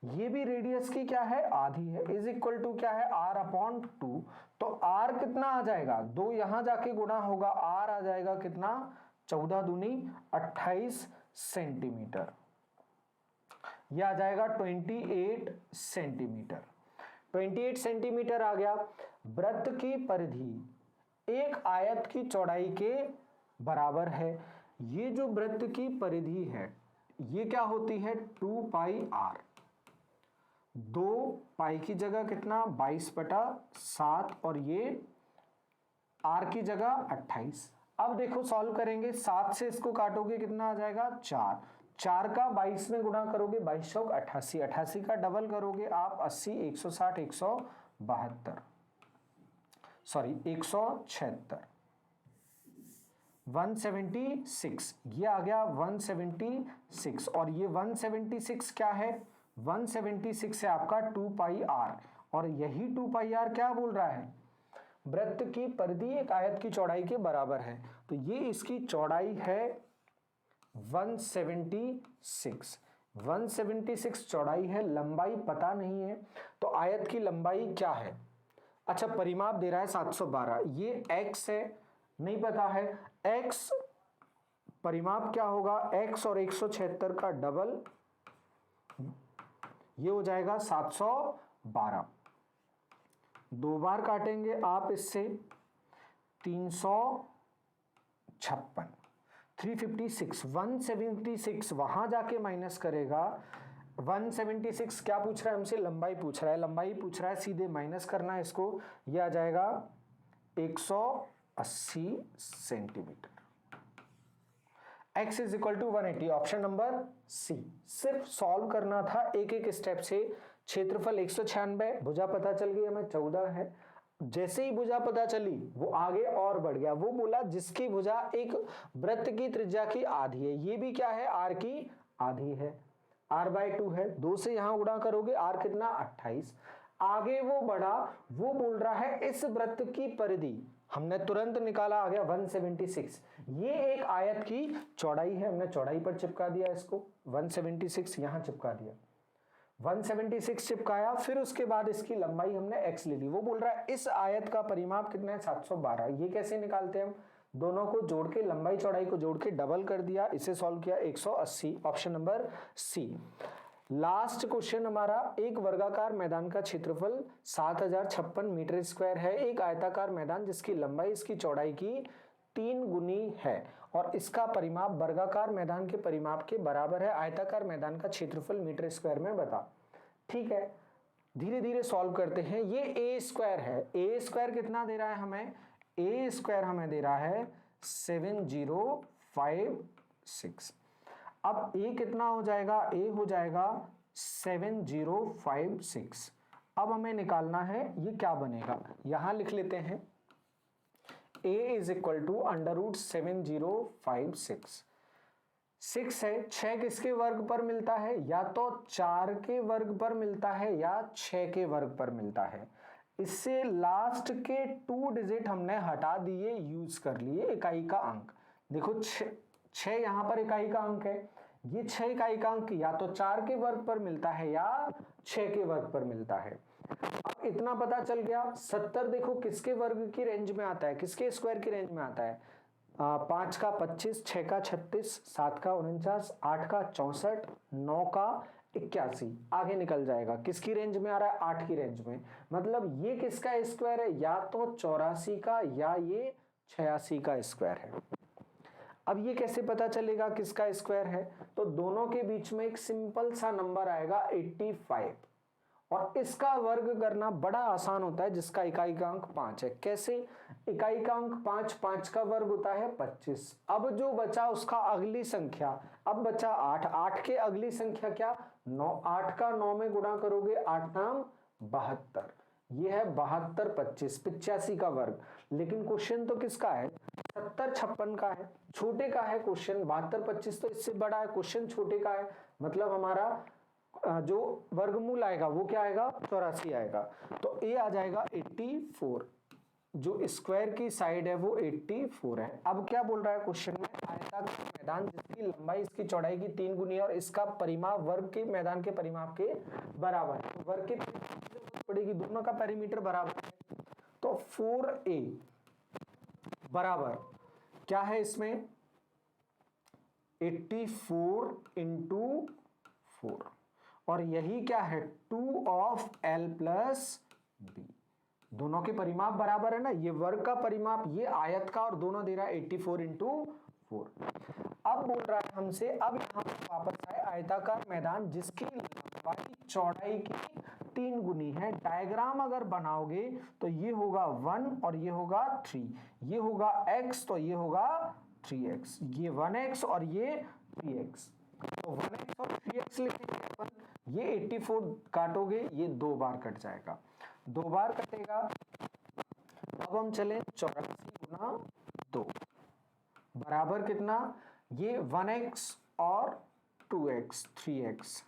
ये भी रेडियस की क्या है, आधी है, इज इक्वल टू क्या है, r अपॉन 2। तो r कितना आ जाएगा, 2 यहां जाके गुणा होगा, r आ जाएगा कितना, 14 दूनी 28 सेंटीमीटर, यह आ जाएगा 28 सेंटीमीटर। 28 सेंटीमीटर आ गया। वृत्त की परिधि एक आयत की चौड़ाई के बराबर है। ये जो वृत्त की परिधि है, ये क्या होती है 2 पाई r, 2 पाई की जगह कितना 22/7 और ये r की जगह 28। अब देखो सॉल्व करेंगे, 7 से इसको काटोगे कितना आ जाएगा 4, 4 का 22 में गुणा करोगे 22 चौक 88, 88 का डबल करोगे आप 80, 160, 172, सॉरी 176, 176, ये आ गया 176 और ये 176 क्या है 176 है आपका 2 पाई r और यही 2 पाई r क्या बोल रहा है वृत्त की परिधि एक आयत की चौड़ाई के बराबर है, तो ये इसकी चौड़ाई है 176, 176 चौड़ाई है, लंबाई पता नहीं है तो आयत की लंबाई क्या है, अच्छा परिमाप दे रहा है 712, ये x है नहीं पता है, x परिमाप क्या होगा x और 176 का डबल, ये हो जाएगा 712, 2 बार काटेंगे आप इससे 356, 356, 176 वहां जाके माइनस करेगा, 176 क्या पूछ रहा है हमसे लंबाई पूछ रहा है, लंबाई पूछ रहा है सीधे माइनस करना है इसको, ये आ जाएगा 180 centimetre. x is equal to 180, option number C. सिर्फ सॉल्व करना था एक एक स्टेप से। क्षेत्रफल 196, भुजा पता चल गई हमें 14 है, जैसे ही भुजा पता चली वो आगे और बढ़ गया, वो बोला जिसकी भुजा एक वृत्त की त्रिज्या की आधी है, ये भी क्या है r की आधी है, r/2 है, 2 से यहां गुणा करोगे r कितना 28, आगे वो बढ़ा, वो बोल रहा है इस वृत्त की परिधि, हमने तुरंत निकाला आ गया 176, ये एक आयत की चौड़ाई है, हमने चौड़ाई पर चिपका दिया इसको, 176 यहां चिपका दिया, 176 चिपकाया, फिर उसके बाद इसकी लंबाई हमने x ले ली, वो बोल रहा है इस आयत का परिमाप कितना है 712, ये कैसे निकालते हैं हम, दोनों को जोड़ के लंबाई चौड़ाई को जोड़ के डबल कर दिया, इसे सॉल्व किया 180, option number C. Last question हमारा, एक वर्गाकार मैदान का क्षेत्रफल 7056 मीटर स्क्वायर है, एक आयताकार मैदान जिसकी लंबाई इसकी चौड़ाई की 3 गुनी है और इसका परिमाप वर्गाकार मैदान के परिमाप के बराबर है, आयताकार मैदान का क्षेत्रफल मीटर स्क्वायर में बता। ठीक है, धीरे धीरे सॉल्व करते हैं। ये ए स्क्वायर है, ए स्क्वायर कितना दे रहा है हमें, ए स्क्वायर हमें दे रहा है 7056, अब ए कितना हो जाएगा, ए हो जाएगा 7056, अब हमें निकालना है ये क्या बनेगा, यहां लिख लेते हैं a इज इक्वल टू √7056, 6 है, 6 किसके वर्ग पर मिलता है, या तो 4 के वर्ग पर मिलता है या 6 के वर्ग पर मिलता है, इससे लास्ट के 2 डिजिट हमने हटा दिए, यूज कर लिए इकाई का अंक, देखो 6 यहां पर इकाई का अंक है, ये 6 इकाई का अंक या तो 4 के वर्ग पर मिलता है या 6 के वर्ग पर मिलता है। अब इतना पता चल गया, 70 देखो किसके वर्ग की रेंज में आता है, किसके स्क्वायर की रेंज में आता है, 5 का 25, 6 का 36, 7 का 49, 8 का 64, 9 का 81, आगे निकल जाएगा, किसकी रेंज में आ रहा है 8 की रेंज में, मतलब ये किसका स्क्वायर है, या तो 84 का या ये 86 का स्क्वायर है। अब ये कैसे पता चलेगा किसका स्क्वायर है, तो दोनों के बीच में एक सिंपल सा नंबर आएगा 85 और इसका वर्ग करना बड़ा आसान होता है, जिसका इकाई का अंक 5 है। कैसे, इकाई का अंक 5, 5 का वर्ग होता है 25, अब जो बचा उसका अगली संख्या, अब बचा 8, 8 के अगली संख्या क्या 9, 8 का 9 में गुणा करोगे 8 नाम 72, ये है 72, 25, 85 का वर्ग। लेकिन क्वेश्चन तो किसका है 70 56 का है, छोटे का है क्वेश्चन, 72 25 तो इससे बड़ा है, क्वेश्चन छोटे का है, मतलब हमारा जो वर्गमूल आएगा वो क्या आएगा 84 आएगा, तो ए आ जाएगा 84, जो स्क्वायर की साइड है वो 84 है। अब क्या बोल रहा है क्वेश्चन में, आयताकार मैदान जिसकी लंबाई इसकी चौड़ाई की 3 गुनी है और इसका परिमाप वर्ग के मैदान के परिमाप के बराबर है, तो वर्ग के पड़ेगी, दोनों का पेरीमीटर बराबर है, तो 4a बराबर क्या है इसमें 84 इंटू 4 और यही क्या है 2 ऑफ l प्लस b, दोनों के परिमाप बराबर है ना, ये वर्ग का परिमाप ये आयत का और दोनों दे रहा है 84 इंटू 4। अब बोल रहा है हमसे, अब यहाँ पर वापस आए आयताकार मैदान जिसकी लंबाई चौड़ाई की 3 गुनी है। डायग्राम अगर बनाओगे तो ये होगा 1 और ये होगा 3, ये होगा x तो ये होगा 3x, ये 1x और ये 3x, तो 1x और 3x लिखेंगे अपन। ये 84 काटोगे ये 2 बार कट जाएगा, 2 बार कटेगा। अब हम चले 84 गुना 2 बराबर कितना, ये 1x और 2x 3x,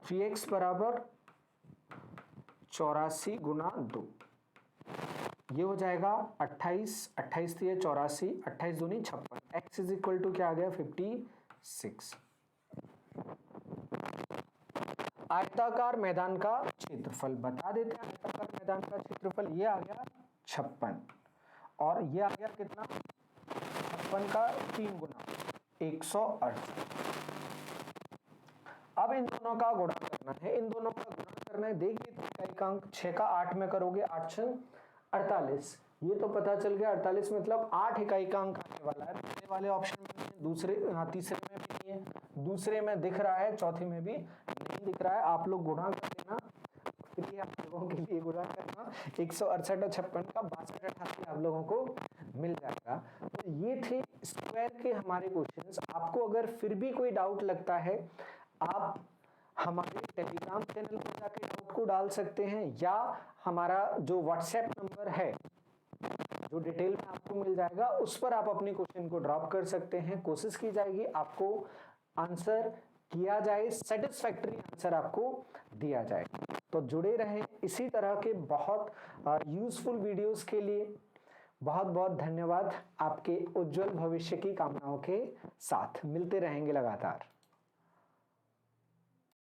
3x बराबर 84 गुना 2, ये हो जाएगा 28, 28 थी 84, 28 दूनी 56, x इज इक्वल टू क्या आ गया 56। आयताकार मैदान का क्षेत्रफल बता देते हैं। आयताकार मैदान का क्षेत्रफल ये आ गया 56 और ये आ गया कितना, 56 का 3 गुना 168। अब इन दोनों का गुणा करना है, इन दोनों का गुणा करना है। देखिए इकाई 6 का 8 में करोगे 8 छंग 48, ये तो पता चल गया 48 मतलब 8 इकाई का अंक आने वाला है। पहले वाले ऑप्शन में नहीं है, दूसरे तीसरे में भी नहीं है, दूसरे में दिख रहा है, चौथे में भी नहीं दिख रहा है। आप लोग गुणा कर देना, फिर आप लोगों के लिए गुणा करना, 168 और 56 का 62 88 आप लोगों को मिल जाएगा। तो ये थे स्क्वायर के हमारे क्वेश्चंस। आपको अगर फिर भी कोई डाउट लगता है, आप हमारे टेलीग्राम चैनल पर जाके डाउट को डाल सकते हैं, या हमारा जो व्हाट्सएप नंबर है जो डिटेल में आपको मिल जाएगा, उस पर आप अपने क्वेश्चन को ड्रॉप कर सकते हैं। कोशिश की जाएगी आपको आंसर किया जाए, सेटिस्फैक्टरी आंसर आपको दिया जाए। तो जुड़े रहें इसी तरह के बहुत यूजफुल वीडियोस के लिए। बहुत बहुत धन्यवाद, आपके उज्जवल भविष्य की कामनाओं के साथ मिलते रहेंगे लगातार।